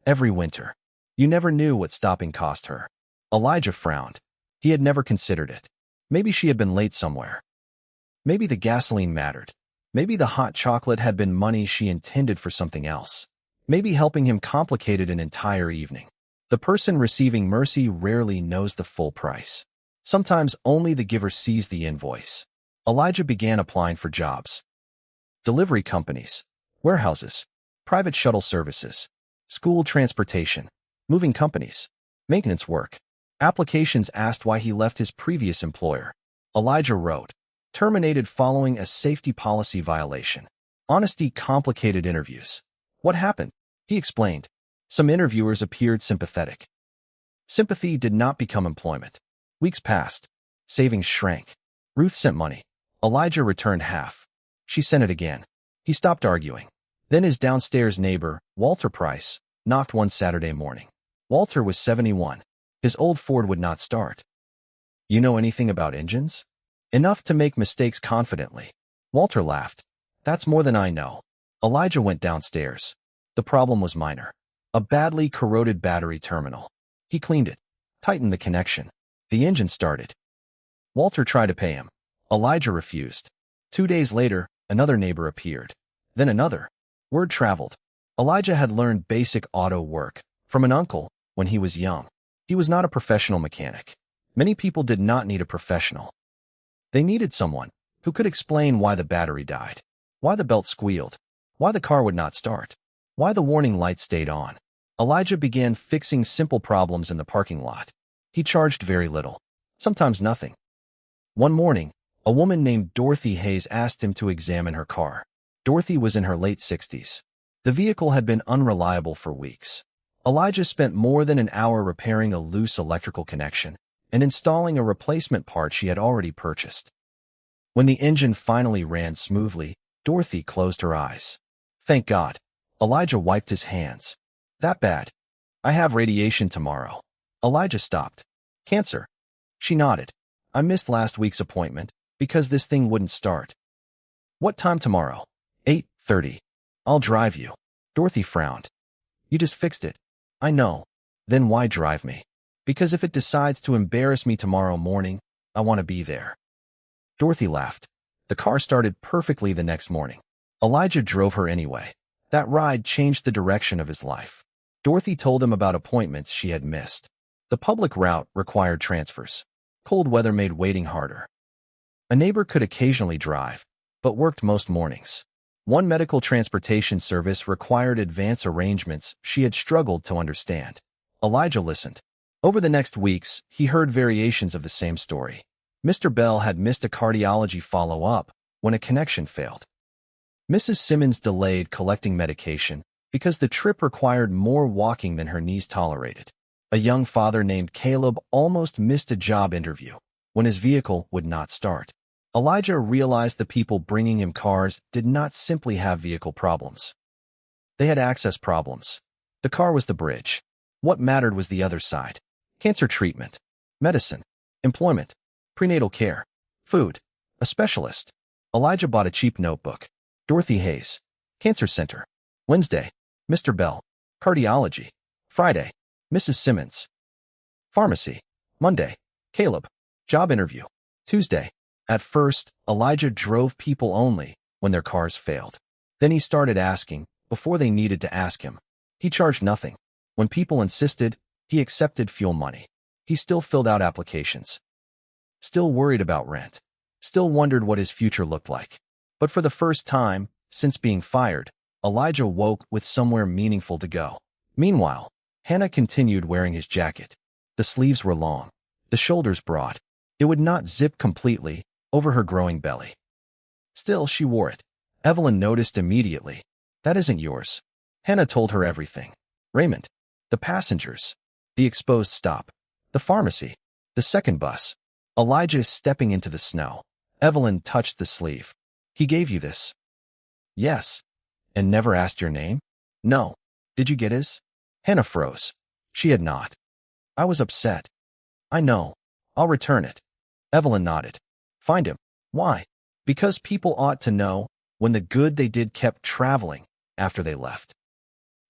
Every winter. You never knew what stopping cost her. Elijah frowned. He had never considered it. Maybe she had been late somewhere. Maybe the gasoline mattered. Maybe the hot chocolate had been money she intended for something else. Maybe helping him complicated an entire evening. The person receiving mercy rarely knows the full price. Sometimes only the giver sees the invoice. Elijah began applying for jobs. Delivery companies, warehouses, private shuttle services, school transportation, moving companies, maintenance work. Applications asked why he left his previous employer. Elijah wrote, terminated following a safety policy violation. Honesty complicated interviews. What happened? He explained. Some interviewers appeared sympathetic. Sympathy did not become employment. Weeks passed. Savings shrank. Ruth sent money. Elijah returned half. She sent it again. He stopped arguing. Then his downstairs neighbor, Walter Price, knocked one Saturday morning. Walter was 71. His old Ford would not start. You know anything about engines? Enough to make mistakes confidently. Walter laughed. That's more than I know. Elijah went downstairs. The problem was minor. A badly corroded battery terminal. He cleaned it, tightened the connection. The engine started. Walter tried to pay him. Elijah refused. 2 days later, another neighbor appeared. Then another. Word traveled. Elijah had learned basic auto work from an uncle when he was young. He was not a professional mechanic. Many people did not need a professional. They needed someone who could explain why the battery died, why the belt squealed, why the car would not start, why the warning light stayed on. Elijah began fixing simple problems in the parking lot. He charged very little, sometimes nothing. One morning, a woman named Dorothy Hayes asked him to examine her car. Dorothy was in her late 60s. The vehicle had been unreliable for weeks. Elijah spent more than an hour repairing a loose electrical connection and installing a replacement part she had already purchased. When the engine finally ran smoothly, Dorothy closed her eyes. Thank God. Elijah wiped his hands. That bad? I have radiation tomorrow. Elijah stopped. Cancer. She nodded. I missed last week's appointment because this thing wouldn't start. What time tomorrow? 8:30. I'll drive you. Dorothy frowned. You just fixed it. I know. Then why drive me? Because if it decides to embarrass me tomorrow morning, I want to be there. Dorothy laughed. The car started perfectly the next morning. Elijah drove her anyway. That ride changed the direction of his life. Dorothy told him about appointments she had missed. The public route required transfers. Cold weather made waiting harder. A neighbor could occasionally drive, but worked most mornings. One medical transportation service required advance arrangements she had struggled to understand. Elijah listened. Over the next weeks, he heard variations of the same story. Mr. Bell had missed a cardiology follow-up when a connection failed. Mrs. Simmons delayed collecting medication because the trip required more walking than her knees tolerated. A young father named Caleb almost missed a job interview when his vehicle would not start. Elijah realized the people bringing him cars did not simply have vehicle problems. They had access problems. The car was the bridge. What mattered was the other side. Cancer treatment, medicine, employment, prenatal care, food, a specialist. Elijah bought a cheap notebook. Dorothy Hayes, Cancer Center. Wednesday, Mr. Bell, Cardiology. Friday, Mrs. Simmons. Pharmacy. Monday, Caleb, Job interview. Tuesday. At first, Elijah drove people only when their cars failed. Then he started asking before they needed to ask him. He charged nothing. When people insisted, he accepted fuel money. He still filled out applications. Still worried about rent. Still wondered what his future looked like. But for the first time, since being fired, Elijah woke with somewhere meaningful to go. Meanwhile, Hannah continued wearing his jacket. The sleeves were long, the shoulders broad. It would not zip completely over her growing belly. Still, she wore it. Evelyn noticed immediately. That isn't yours. Hannah told her everything. Raymond, the passengers, the exposed stop, the pharmacy, the second bus. Elijah stepping into the snow. Evelyn touched the sleeve. He gave you this? Yes. And never asked your name? No. Did you get his? Hannah froze. She had not. I was upset. I know. I'll return it. Evelyn nodded. Find him. Why? Because people ought to know when the good they did kept traveling after they left.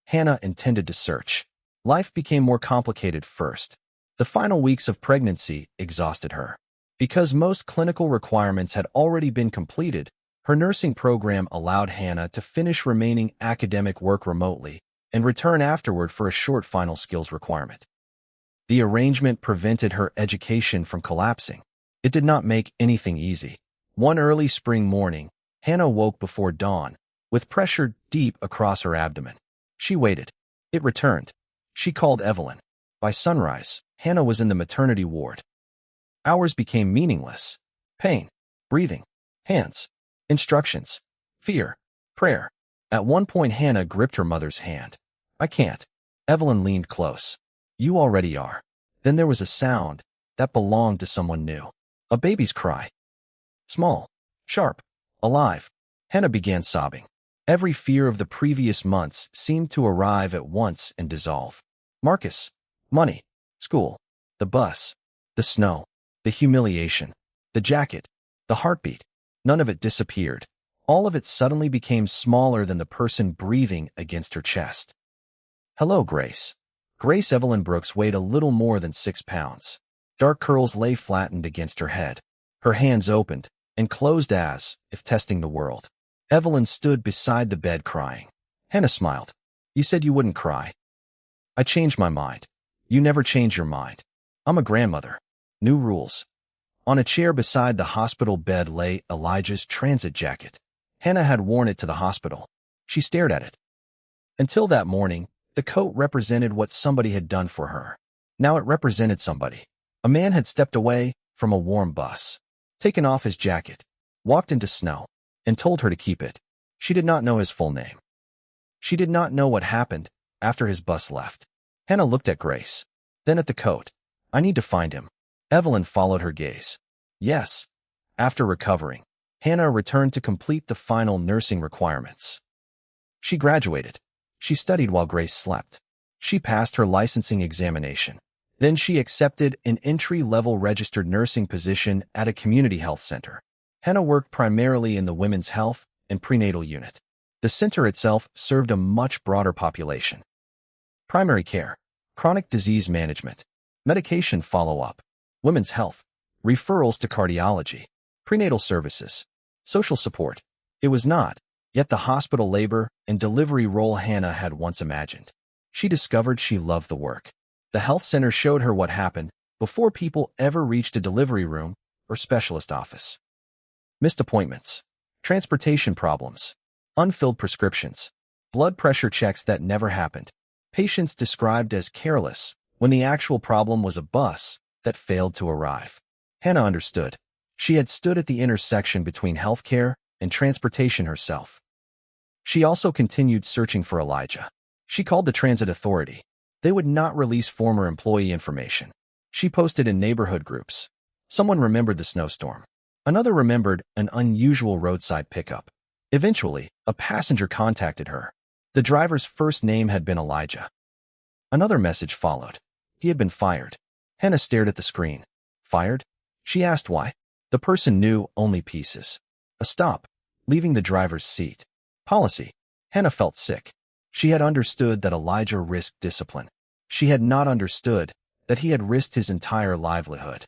Hannah intended to search. Life became more complicated first. The final weeks of pregnancy exhausted her. Because most clinical requirements had already been completed, her nursing program allowed Hannah to finish remaining academic work remotely and return afterward for a short final skills requirement. The arrangement prevented her education from collapsing. It did not make anything easy. One early spring morning, Hannah woke before dawn, with pressure deep across her abdomen. She waited. It returned. She called Evelyn. By sunrise, Hannah was in the maternity ward. Hours became meaningless. Pain, breathing, hands, instructions, fear, prayer. At one point, Hannah gripped her mother's hand. I can't. Evelyn leaned close. You already are. Then there was a sound that belonged to someone new. A baby's cry. Small, sharp, alive. Hannah began sobbing. Every fear of the previous months seemed to arrive at once and dissolve. Marcus, money, school, the bus, the snow, the humiliation, the jacket, the heartbeat. None of it disappeared. All of it suddenly became smaller than the person breathing against her chest. Hello, Grace. Grace Evelyn Brooks weighed a little more than 6 pounds. Dark curls lay flattened against her head. Her hands opened and closed as if testing the world. Evelyn stood beside the bed crying. Hannah smiled. You said you wouldn't cry. I changed my mind. You never change your mind. I'm a grandmother. New rules. On a chair beside the hospital bed lay Elijah's transit jacket. Hannah had worn it to the hospital. She stared at it. Until that morning, the coat represented what somebody had done for her. Now it represented somebody. A man had stepped away from a warm bus, taken off his jacket, walked into snow, and told her to keep it. She did not know his full name. She did not know what happened after his bus left. Hannah looked at Grace, then at the coat. I need to find him. Evelyn followed her gaze. Yes. After recovering, Hannah returned to complete the final nursing requirements. She graduated. She studied while Grace slept. She passed her licensing examination. Then she accepted an entry-level registered nursing position at a community health center. Hannah worked primarily in the women's health and prenatal unit. The center itself served a much broader population. Primary care, chronic disease management, medication follow-up, women's health, referrals to cardiology, prenatal services, social support. It was not yet the hospital labor and delivery role Hannah had once imagined. She discovered she loved the work. The health center showed her what happened before people ever reached a delivery room or specialist office. Missed appointments, transportation problems, unfilled prescriptions, blood pressure checks that never happened, patients described as careless when the actual problem was a bus that failed to arrive. Hannah understood. She had stood at the intersection between healthcare and transportation herself. She also continued searching for Elijah. She called the transit authority. They would not release former employee information. She posted in neighborhood groups. Someone remembered the snowstorm. Another remembered an unusual roadside pickup. Eventually, a passenger contacted her. The driver's first name had been Elijah. Another message followed. He had been fired. Hannah stared at the screen. Fired? She asked why. The person knew only pieces. A stop, leaving the driver's seat. Policy. Hannah felt sick. She had understood that Elijah risked discipline. She had not understood that he had risked his entire livelihood.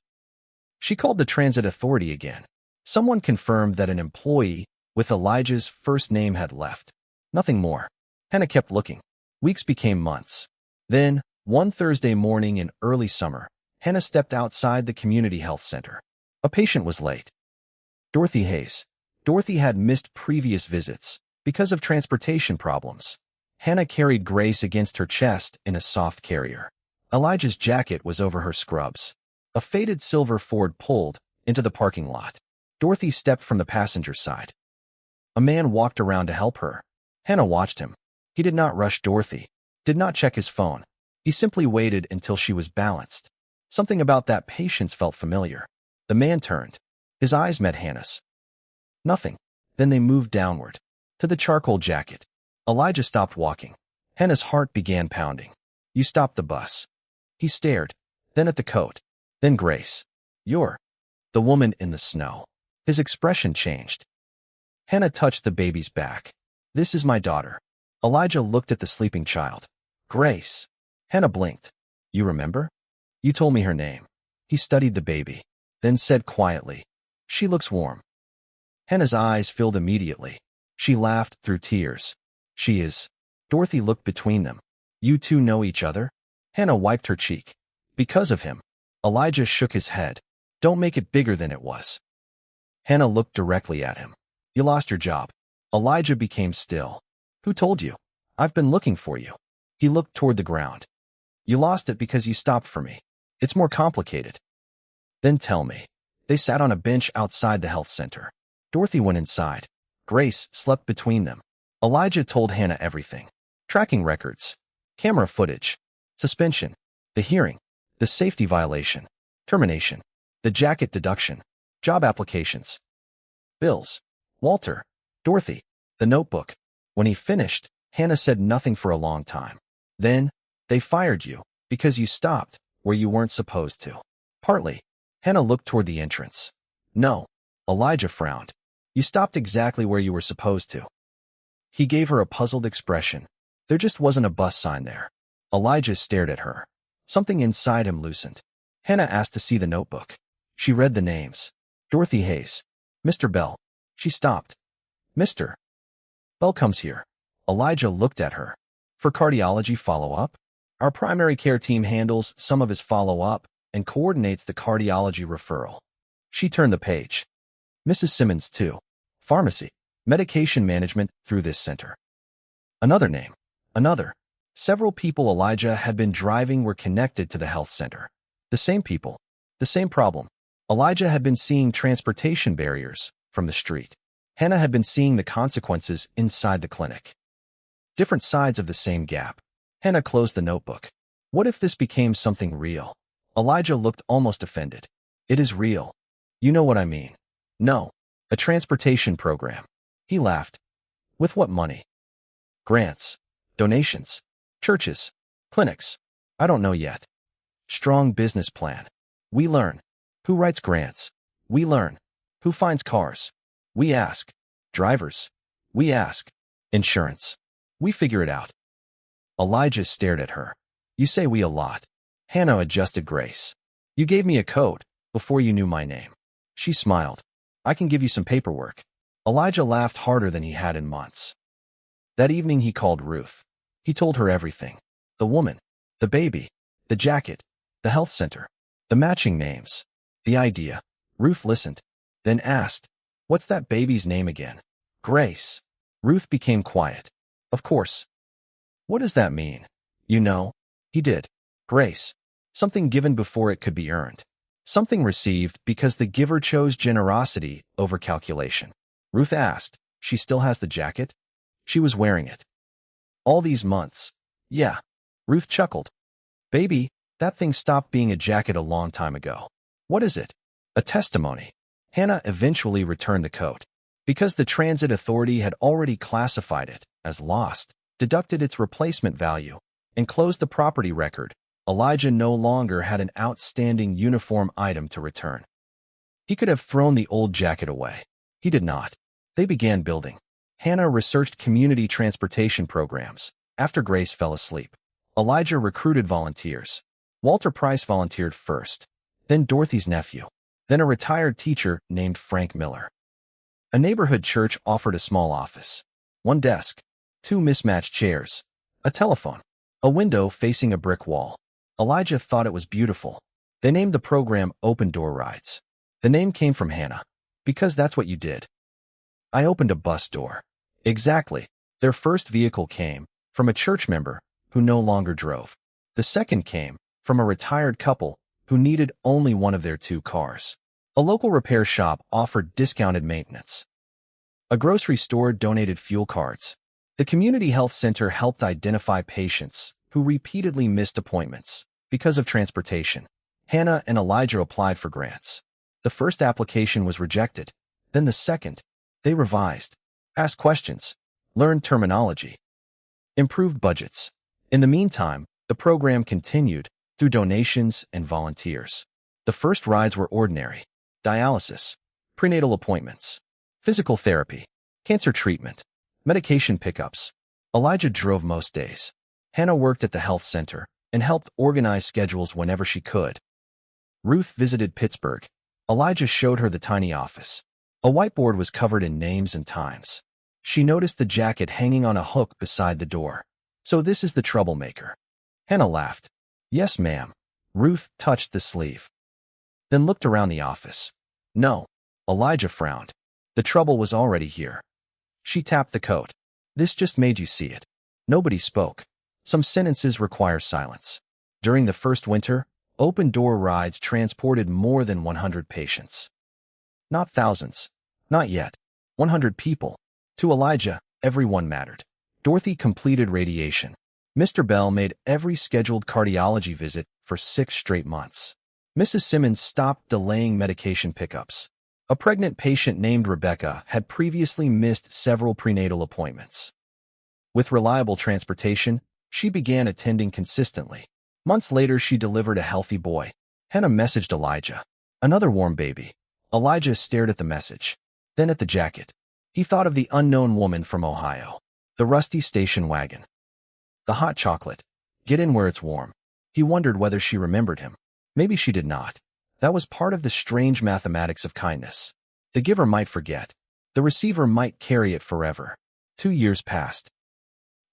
She called the transit authority again. Someone confirmed that an employee with Elijah's first name had left. Nothing more. Hannah kept looking. Weeks became months. Then, one Thursday morning in early summer, Hannah stepped outside the community health center. A patient was late. Dorothy Hayes. Dorothy had missed previous visits because of transportation problems. Hannah carried Grace against her chest in a soft carrier. Elijah's jacket was over her scrubs. A faded silver Ford pulled into the parking lot. Dorothy stepped from the passenger side. A man walked around to help her. Hannah watched him. He did not rush Dorothy, did not check his phone. He simply waited until she was balanced. Something about that patience felt familiar. The man turned. His eyes met Hannah's. Nothing. Then they moved downward, to the charcoal jacket. Elijah stopped walking. Hannah's heart began pounding. You stopped the bus. He stared, then at the coat, then Grace. You're the woman in the snow. His expression changed. Hannah touched the baby's back. This is my daughter. Elijah looked at the sleeping child. Grace. Hannah blinked. You remember? You told me her name. He studied the baby, then said quietly, she looks warm. Hannah's eyes filled immediately. She laughed through tears. She is. Dorothy looked between them. You two know each other? Hannah wiped her cheek. Because of him. Elijah shook his head. Don't make it bigger than it was. Hannah looked directly at him. You lost your job. Elijah became still. Who told you? I've been looking for you. He looked toward the ground. You lost it because you stopped for me. It's more complicated. Then tell me. They sat on a bench outside the health center. Dorothy went inside. Grace slept between them. Elijah told Hannah everything. Tracking records. Camera footage. Suspension. The hearing. The safety violation. Termination. The jacket deduction. Job applications. Bills. Walter. Dorothy. The notebook. When he finished, Hannah said nothing for a long time. Then, they fired you, because you stopped, where you weren't supposed to. Partly. Hannah looked toward the entrance. No. Elijah frowned. You stopped exactly where you were supposed to. He gave her a puzzled expression. There just wasn't a bus sign there. Elijah stared at her. Something inside him loosened. Hannah asked to see the notebook. She read the names. Dorothy Hayes. Mr. Bell. She stopped. Mr. Bell comes here. Elijah looked at her. For cardiology follow-up? Our primary care team handles some of his follow-up and coordinates the cardiology referral. She turned the page. Mrs. Simmons, too. Pharmacy. Medication management through this center. Another name. Another. Several people Elijah had been driving were connected to the health center. The same people. The same problem. Elijah had been seeing transportation barriers from the street. Hannah had been seeing the consequences inside the clinic. Different sides of the same gap. Hannah closed the notebook. What if this became something real? Elijah looked almost offended. It is real. You know what I mean. No. A transportation program. He laughed. With what money? Grants. Donations. Churches. Clinics. I don't know yet. Strong business plan. We learn. Who writes grants? We learn. Who finds cars? We ask. Drivers? We ask. Insurance? We figure it out. Elijah stared at her. You say we a lot. Hannah adjusted Grace. You gave me a code before you knew my name. She smiled. I can give you some paperwork. Elijah laughed harder than he had in months. That evening he called Ruth. He told her everything. The woman. The baby. The jacket. The health center. The matching names. The idea. Ruth listened. Then asked, what's that baby's name again? Grace. Ruth became quiet. Of course. What does that mean? You know. He did. Grace. Something given before it could be earned. Something received because the giver chose generosity over calculation. Ruth asked, she still has the jacket? She was wearing it. All these months. Yeah. Ruth chuckled. Baby, that thing stopped being a jacket a long time ago. What is it? A testimony. Hannah eventually returned the coat. Because the transit authority had already classified it as lost, deducted its replacement value, and closed the property record, Elijah no longer had an outstanding uniform item to return. He could have thrown the old jacket away. He did not. They began building. Hannah researched community transportation programs. After Grace fell asleep, Elijah recruited volunteers. Walter Price volunteered first, then Dorothy's nephew, then a retired teacher named Frank Miller. A neighborhood church offered a small office. One desk, two mismatched chairs, a telephone, a window facing a brick wall. Elijah thought it was beautiful. They named the program Open Door Rides. The name came from Hannah. Because that's what you did. I opened a bus door. Exactly. Their first vehicle came from a church member who no longer drove. The second came from a retired couple who needed only one of their two cars. A local repair shop offered discounted maintenance. A grocery store donated fuel cards. The community health center helped identify patients who repeatedly missed appointments because of transportation. Hannah and Elijah applied for grants. The first application was rejected. Then the second. They revised, asked questions, learned terminology, improved budgets. In the meantime, the program continued through donations and volunteers. The first rides were ordinary: dialysis, prenatal appointments, physical therapy, cancer treatment, medication pickups. Elijah drove most days. Hannah worked at the health center and helped organize schedules whenever she could. Ruth visited Pittsburgh. Elijah showed her the tiny office. A whiteboard was covered in names and times. She noticed the jacket hanging on a hook beside the door. So this is the troublemaker. Hannah laughed. Yes, ma'am. Ruth touched the sleeve, then looked around the office. No. Elijah frowned. The trouble was already here. She tapped the coat. This just made you see it. Nobody spoke. Some sentences require silence. During the first winter, open-door rides transported more than 100 patients. Not thousands. Not yet. 100 people. To Elijah, everyone mattered. Dorothy completed radiation. Mr. Bell made every scheduled cardiology visit for 6 straight months. Mrs. Simmons stopped delaying medication pickups. A pregnant patient named Rebecca had previously missed several prenatal appointments. With reliable transportation, she began attending consistently. Months later, she delivered a healthy boy. Hannah messaged Elijah. Another warm baby. Elijah stared at the message, then at the jacket. He thought of the unknown woman from Ohio. The rusty station wagon. The hot chocolate. Get in where it's warm. He wondered whether she remembered him. Maybe she did not. That was part of the strange mathematics of kindness. The giver might forget. The receiver might carry it forever. 2 years passed.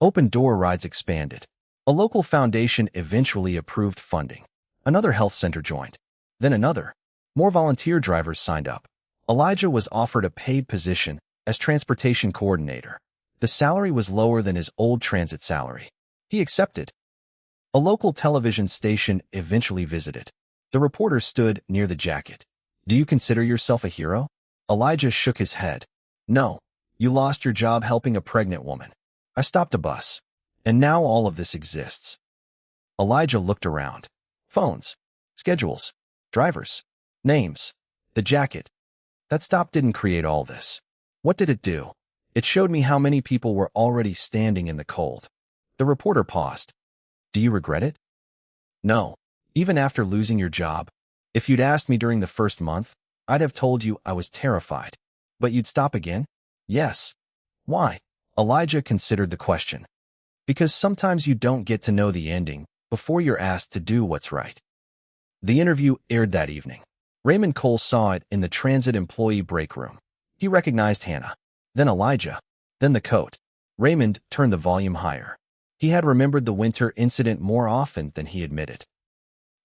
Open-door rides expanded. A local foundation eventually approved funding. Another health center joined. Then another. More volunteer drivers signed up. Elijah was offered a paid position as transportation coordinator. The salary was lower than his old transit salary. He accepted. A local television station eventually visited. The reporter stood near the jacket. Do you consider yourself a hero? Elijah shook his head. No. You lost your job helping a pregnant woman. I stopped a bus. And now all of this exists. Elijah looked around. Phones. Schedules. Drivers. Names. The jacket. That stop didn't create all this. What did it do? It showed me how many people were already standing in the cold. The reporter paused. Do you regret it? No. Even after losing your job, if you'd asked me during the first month, I'd have told you I was terrified. But you'd stop again? Yes. Why? Elijah considered the question. Because sometimes you don't get to know the ending before you're asked to do what's right. The interview aired that evening. Raymond Cole saw it in the transit employee break room. He recognized Hannah, then Elijah, then the coat. Raymond turned the volume higher. He had remembered the winter incident more often than he admitted.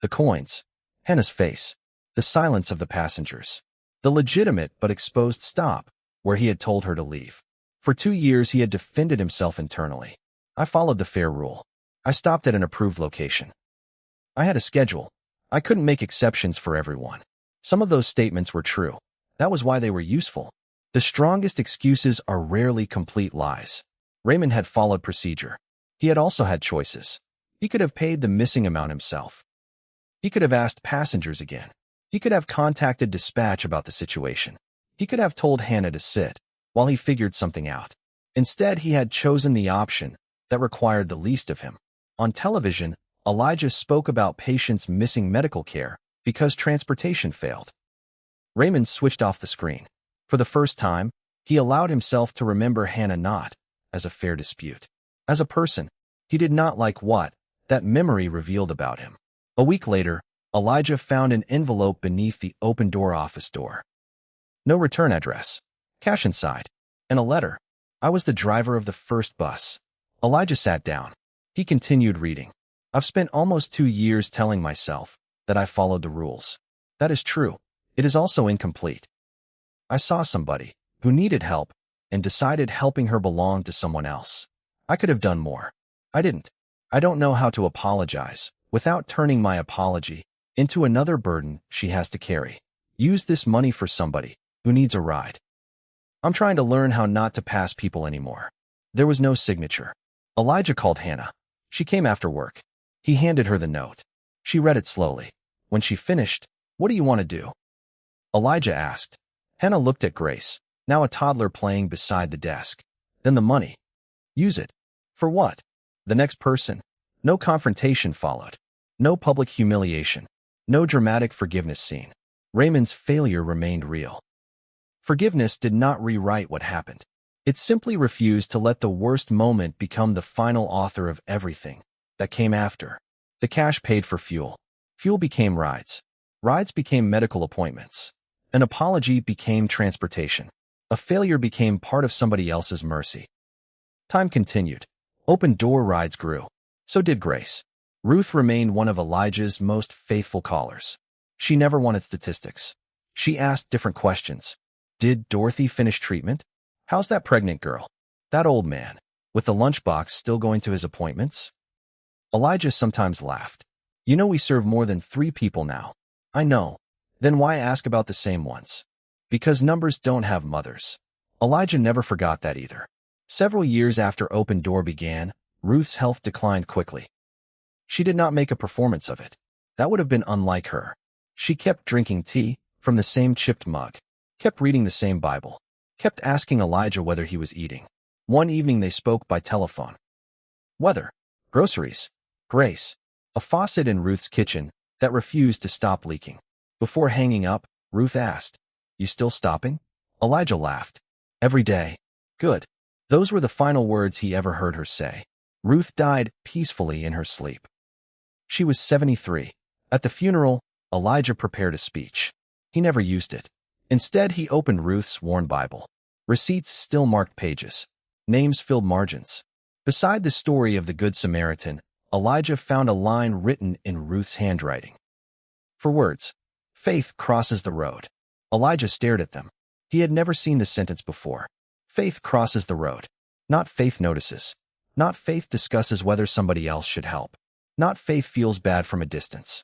The coins, Hannah's face, the silence of the passengers, the legitimate but exposed stop where he had told her to leave. For 2 years he had defended himself internally. I followed the fair rule. I stopped at an approved location. I had a schedule. I couldn't make exceptions for everyone. Some of those statements were true. That was why they were useful. The strongest excuses are rarely complete lies. Raymond had followed procedure. He had also had choices. He could have paid the missing amount himself. He could have asked passengers again. He could have contacted dispatch about the situation. He could have told Hannah to sit while he figured something out. Instead, he had chosen the option that required the least of him. On television, Elijah spoke about patients missing medical care because transportation failed. Raymond switched off the screen. For the first time, he allowed himself to remember Hannah not as a fair dispute. As a person, he did not like what that memory revealed about him. A week later, Elijah found an envelope beneath the open-door office door. No return address, cash inside, and a letter. I was the driver of the first bus. Elijah sat down. He continued reading. I've spent almost 2 years telling myself that I followed the rules. That is true. It is also incomplete. I saw somebody who needed help and decided helping her belonged to someone else. I could have done more. I didn't. I don't know how to apologize without turning my apology into another burden she has to carry. Use this money for somebody who needs a ride. I'm trying to learn how not to pass people anymore. There was no signature. Elijah called Hannah. She came after work. He handed her the note. She read it slowly. When she finished, what do you want to do? Elijah asked. Hannah looked at Grace, now a toddler playing beside the desk. Then the money. Use it. For what? The next person. No confrontation followed. No public humiliation. No dramatic forgiveness scene. Raymond's failure remained real. Forgiveness did not rewrite what happened. It simply refused to let the worst moment become the final author of everything that came after. The cash paid for fuel. Fuel became rides. Rides became medical appointments. An apology became transportation. A failure became part of somebody else's mercy. Time continued. Open-door rides grew. So did Grace. Ruth remained one of Elijah's most faithful callers. She never wanted statistics. She asked different questions. Did Dorothy finish treatment? How's that pregnant girl? That old man, with the lunchbox, still going to his appointments? Elijah sometimes laughed. You know we serve more than 3 people now. I know. Then why ask about the same ones? Because numbers don't have mothers. Elijah never forgot that either. Several years after Open Door began, Ruth's health declined quickly. She did not make a performance of it. That would have been unlike her. She kept drinking tea from the same chipped mug, kept reading the same Bible, kept asking Elijah whether he was eating. One evening they spoke by telephone. Weather, groceries, grace, a faucet in Ruth's kitchen that refused to stop leaking. Before hanging up, Ruth asked, "You still stopping?" Elijah laughed. "Every day." Good. Those were the final words he ever heard her say. Ruth died peacefully in her sleep. She was 73. At the funeral, Elijah prepared a speech. He never used it. Instead, he opened Ruth's worn Bible. Receipts still marked pages. Names filled margins. Beside the story of the Good Samaritan, Elijah found a line written in Ruth's handwriting. For words, faith crosses the road. Elijah stared at them. He had never seen this sentence before. Faith crosses the road. Not faith notices. Not faith discusses whether somebody else should help. Not faith feels bad from a distance.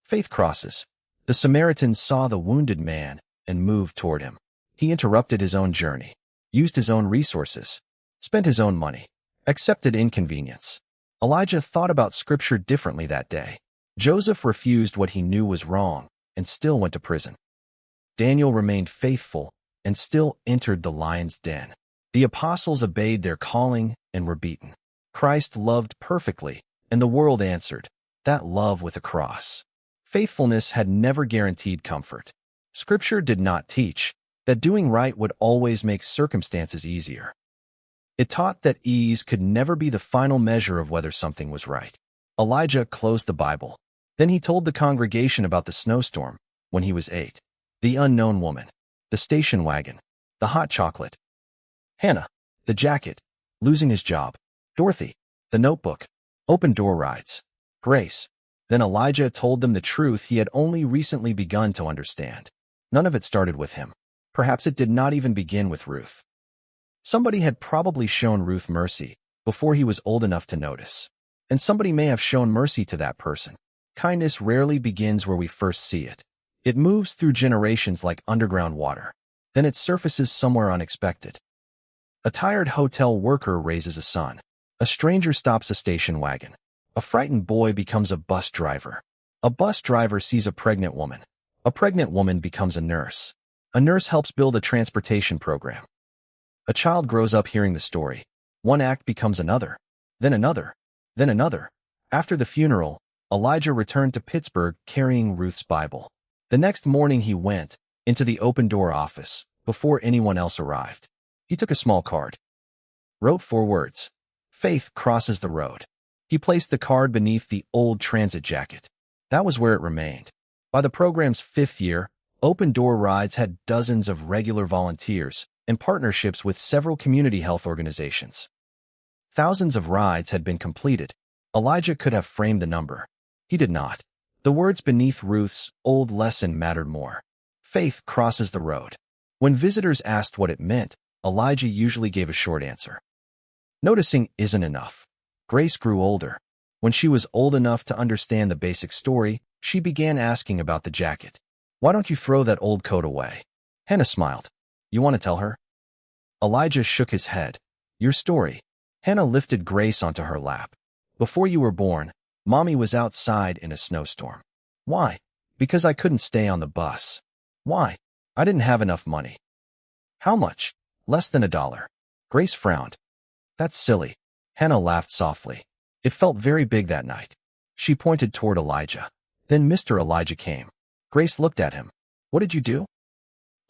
Faith crosses. The Samaritan saw the wounded man and moved toward him. He interrupted his own journey, used his own resources, spent his own money, accepted inconvenience. Elijah thought about Scripture differently that day. Joseph refused what he knew was wrong and still went to prison. Daniel remained faithful and still entered the lion's den. The apostles obeyed their calling and were beaten. Christ loved perfectly, and the world answered that love with a cross. Faithfulness had never guaranteed comfort. Scripture did not teach that doing right would always make circumstances easier. It taught that ease could never be the final measure of whether something was right. Elijah closed the Bible. Then he told the congregation about the snowstorm when he was 8, the unknown woman, the station wagon, the hot chocolate, Hannah, the jacket, losing his job, Dorothy, the notebook, open door rides, Grace. Then Elijah told them the truth he had only recently begun to understand. None of it started with him. Perhaps it did not even begin with Ruth. Somebody had probably shown Ruth mercy before he was old enough to notice. And somebody may have shown mercy to that person. Kindness rarely begins where we first see it. It moves through generations like underground water. Then it surfaces somewhere unexpected. A tired hotel worker raises a son. A stranger stops a station wagon. A frightened boy becomes a bus driver. A bus driver sees a pregnant woman. A pregnant woman becomes a nurse. A nurse helps build a transportation program. A child grows up hearing the story. One act becomes another, then another, then another. After the funeral, Elijah returned to Pittsburgh carrying Ruth's Bible. The next morning he went into the open door office before anyone else arrived. He took a small card, wrote 4 words, "Faith crosses the road." He placed the card beneath the old transit jacket. That was where it remained. By the program's 5th year, Open Door Rides had dozens of regular volunteers and partnerships with several community health organizations. Thousands of rides had been completed. Elijah could have framed the number. He did not. The words beneath Ruth's old lesson mattered more. Faith crosses the road. When visitors asked what it meant, Elijah usually gave a short answer. Noticing isn't enough. Grace grew older. When she was old enough to understand the basic story, she began asking about the jacket. "Why don't you throw that old coat away?" Hannah smiled. "You want to tell her?" Elijah shook his head. "Your story." Hannah lifted Grace onto her lap. "Before you were born, Mommy was outside in a snowstorm." "Why?" "Because I couldn't stay on the bus." "Why?" "I didn't have enough money." "How much?" "Less than $1." Grace frowned. "That's silly." Hannah laughed softly. It felt very big that night. She pointed toward Elijah. Then Mr. Elijah came. Grace looked at him. "What did you do?"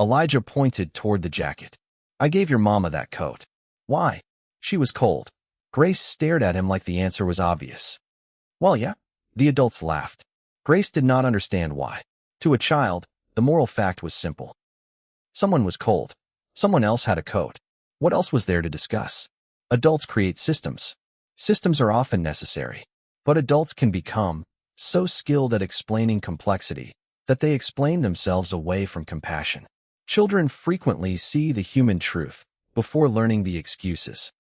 Elijah pointed toward the jacket. "I gave your mama that coat." "Why?" "She was cold." Grace stared at him like the answer was obvious. "Well, yeah." The adults laughed. Grace did not understand why. To a child, the moral fact was simple. Someone was cold. Someone else had a coat. What else was there to discuss? Adults create systems. Systems are often necessary. But adults can become so skilled at explaining complexity that they explain themselves away from compassion. Children frequently see the human truth before learning the excuses.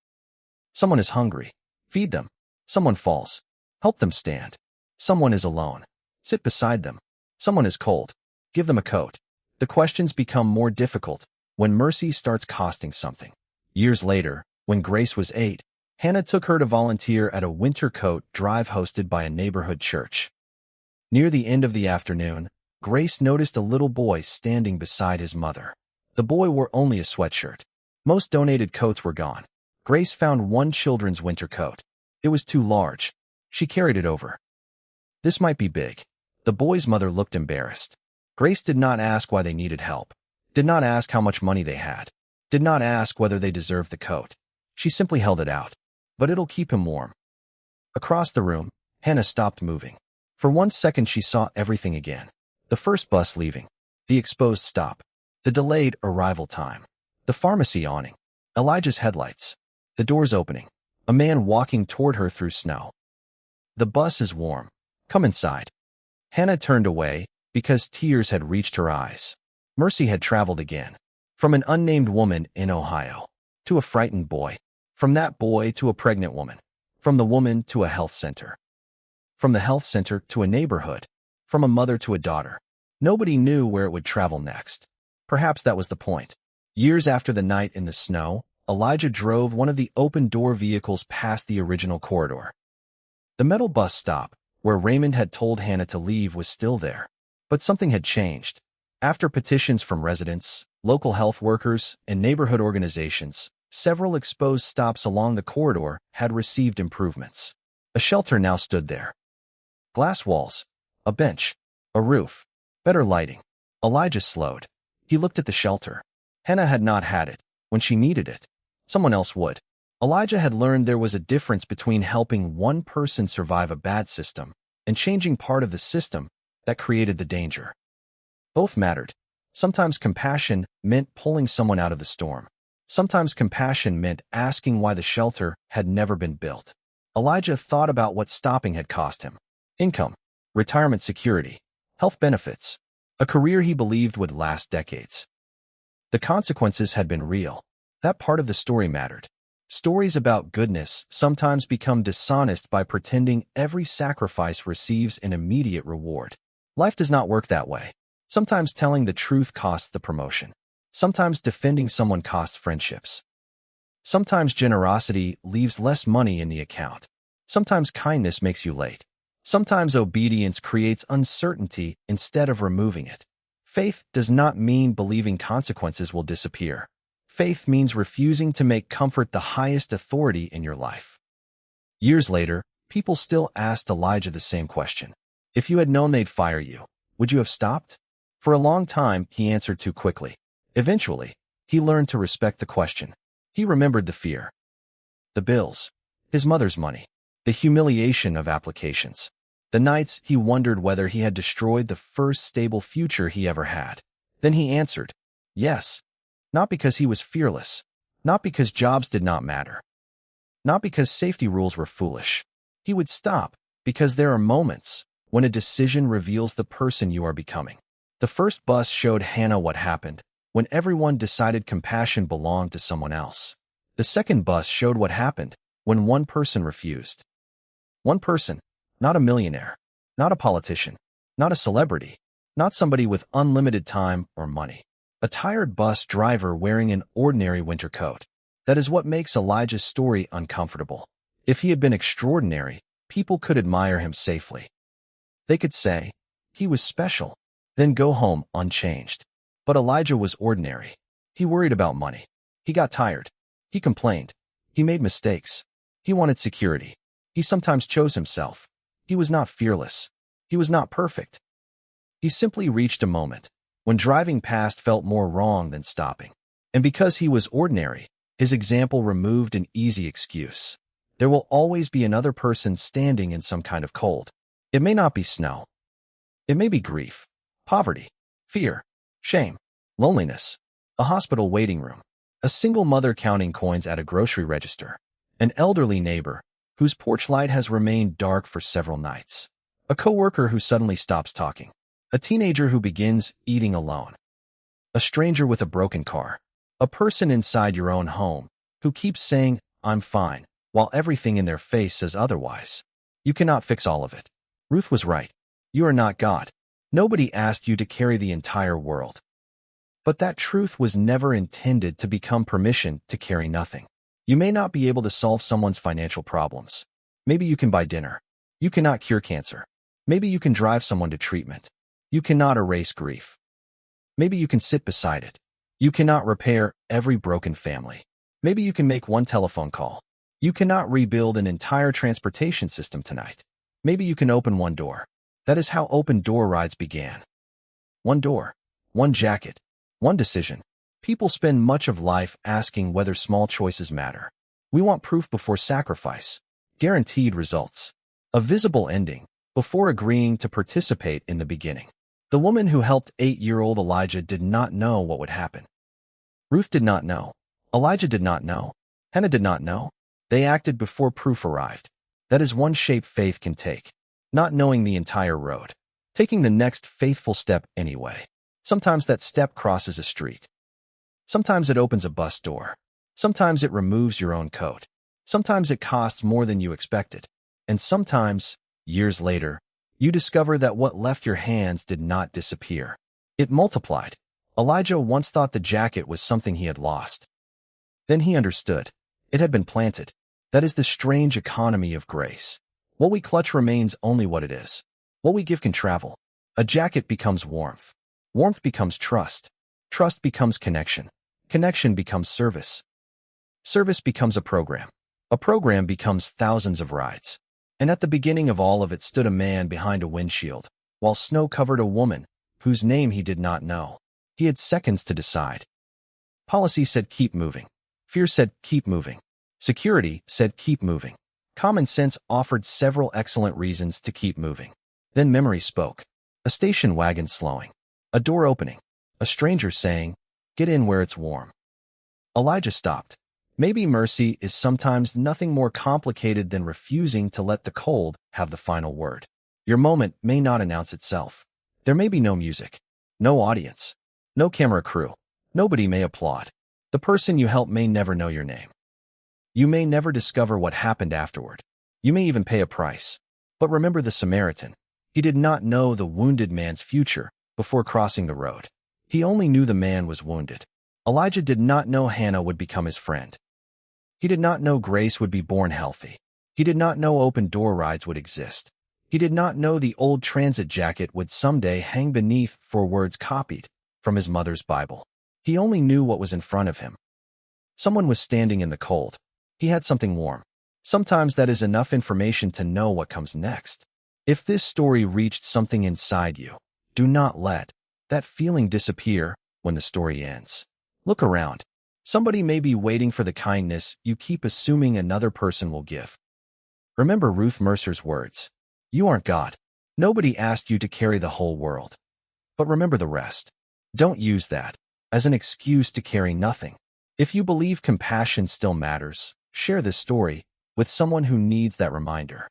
Someone is hungry. Feed them. Someone falls. Help them stand. Someone is alone. Sit beside them. Someone is cold. Give them a coat. The questions become more difficult when mercy starts costing something. Years later, when Grace was 8, Hannah took her to volunteer at a winter coat drive hosted by a neighborhood church. Near the end of the afternoon, Grace noticed a little boy standing beside his mother. The boy wore only a sweatshirt. Most donated coats were gone. Grace found one children's winter coat. It was too large. She carried it over. This might be big. The boy's mother looked embarrassed. Grace did not ask why they needed help. Did not ask how much money they had. Did not ask whether they deserved the coat. She simply held it out. But it'll keep him warm. Across the room, Hannah stopped moving. For 1 second she saw everything again. The first bus leaving. The exposed stop. The delayed arrival time. The pharmacy awning. Elijah's headlights. The doors opening. A man walking toward her through snow. The bus is warm. Come inside. Hannah turned away because tears had reached her eyes. Mercy had traveled again. From an unnamed woman in Ohio to a frightened boy. From that boy to a pregnant woman. From the woman to a health center. From the health center to a neighborhood. From a mother to a daughter. Nobody knew where it would travel next. Perhaps that was the point. Years after the night in the snow, Elijah drove one of the open-door vehicles past the original corridor. The metal bus stop, where Raymond had told Hannah to leave, was still there. But something had changed. After petitions from residents, local health workers, and neighborhood organizations, several exposed stops along the corridor had received improvements. A shelter now stood there. Glass walls, a bench, a roof, better lighting. Elijah slowed. He looked at the shelter. Hannah had not had it. When she needed it, someone else would. Elijah had learned there was a difference between helping one person survive a bad system and changing part of the system that created the danger. Both mattered. Sometimes compassion meant pulling someone out of the storm. Sometimes compassion meant asking why the shelter had never been built. Elijah thought about what stopping had cost him. Income, retirement security, health benefits, a career he believed would last decades. The consequences had been real. That part of the story mattered. Stories about goodness sometimes become dishonest by pretending every sacrifice receives an immediate reward. Life does not work that way. Sometimes telling the truth costs the promotion. Sometimes defending someone costs friendships. Sometimes generosity leaves less money in the account. Sometimes kindness makes you late. Sometimes obedience creates uncertainty instead of removing it. Faith does not mean believing consequences will disappear. Faith means refusing to make comfort the highest authority in your life. Years later, people still asked Elijah the same question. If you had known they'd fire you, would you have stopped? For a long time, he answered too quickly. Eventually, he learned to respect the question. He remembered the fear. The bills. His mother's money. The humiliation of applications. The nights he wondered whether he had destroyed the first stable future he ever had. Then he answered, yes. Not because he was fearless. Not because jobs did not matter. Not because safety rules were foolish. He would stop because there are moments when a decision reveals the person you are becoming. The first bus showed Hannah what happened when everyone decided compassion belonged to someone else. The second bus showed what happened when one person refused. One person, not a millionaire, not a politician, not a celebrity, not somebody with unlimited time or money. A tired bus driver wearing an ordinary winter coat. That is what makes Elijah's story uncomfortable. If he had been extraordinary, people could admire him safely. They could say, he was special, then go home unchanged. But Elijah was ordinary. He worried about money. He got tired. He complained. He made mistakes. He wanted security. He sometimes chose himself. He was not fearless. He was not perfect. He simply reached a moment when driving past felt more wrong than stopping. And because he was ordinary, his example removed an easy excuse. There will always be another person standing in some kind of cold. It may not be snow. It may be grief, poverty, fear, shame, loneliness, a hospital waiting room, a single mother counting coins at a grocery register, an elderly neighbor whose porch light has remained dark for several nights, a coworker who suddenly stops talking, a teenager who begins eating alone, a stranger with a broken car, a person inside your own home who keeps saying, "I'm fine," while everything in their face says otherwise. You cannot fix all of it. Ruth was right. You are not God. Nobody asked you to carry the entire world. But that truth was never intended to become permission to carry nothing. You may not be able to solve someone's financial problems. Maybe you can buy dinner. You cannot cure cancer. Maybe you can drive someone to treatment. You cannot erase grief. Maybe you can sit beside it. You cannot repair every broken family. Maybe you can make one telephone call. You cannot rebuild an entire transportation system tonight. Maybe you can open one door. That is how open door rides began. One door, one jacket, one decision. People spend much of life asking whether small choices matter. We want proof before sacrifice, guaranteed results, a visible ending, before agreeing to participate in the beginning. The woman who helped 8-year-old Elijah did not know what would happen. Ruth did not know. Elijah did not know. Hannah did not know. They acted before proof arrived. That is one shape faith can take. Not knowing the entire road. Taking the next faithful step anyway. Sometimes that step crosses a street. Sometimes it opens a bus door. Sometimes it removes your own coat. Sometimes it costs more than you expected. And sometimes, years later, you discover that what left your hands did not disappear. It multiplied. Elijah once thought the jacket was something he had lost. Then he understood. It had been planted. That is the strange economy of grace. What we clutch remains only what it is. What we give can travel. A jacket becomes warmth. Warmth becomes trust. Trust becomes connection. Connection becomes service. Service becomes a program. A program becomes thousands of rides. And at the beginning of all of it stood a man behind a windshield, while snow covered a woman, whose name he did not know. He had seconds to decide. Policy said keep moving. Fear said keep moving. Security said keep moving. Common sense offered several excellent reasons to keep moving. Then memory spoke. A station wagon slowing. A door opening. A stranger saying, "Get in where it's warm." Elijah stopped. Maybe mercy is sometimes nothing more complicated than refusing to let the cold have the final word. Your moment may not announce itself. There may be no music, no audience, no camera crew. Nobody may applaud. The person you help may never know your name. You may never discover what happened afterward. You may even pay a price. But remember the Samaritan. He did not know the wounded man's future before crossing the road. He only knew the man was wounded. Elijah did not know Hannah would become his friend. He did not know Grace would be born healthy. He did not know open door rides would exist. He did not know the old transit jacket would someday hang beneath for words copied from his mother's Bible. He only knew what was in front of him. Someone was standing in the cold. He had something warm. Sometimes that is enough information to know what comes next. If this story reached something inside you, do not let that feeling disappear when the story ends. Look around. Somebody may be waiting for the kindness you keep assuming another person will give. Remember Ruth Mercer's words. You aren't God. Nobody asked you to carry the whole world. But remember the rest. Don't use that as an excuse to carry nothing. If you believe compassion still matters, share this story with someone who needs that reminder.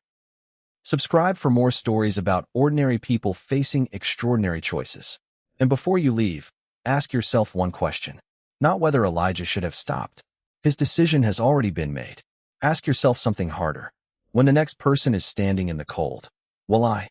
Subscribe for more stories about ordinary people facing extraordinary choices. And before you leave, ask yourself one question. Not whether Elijah should have stopped. His decision has already been made. Ask yourself something harder. When the next person is standing in the cold, will I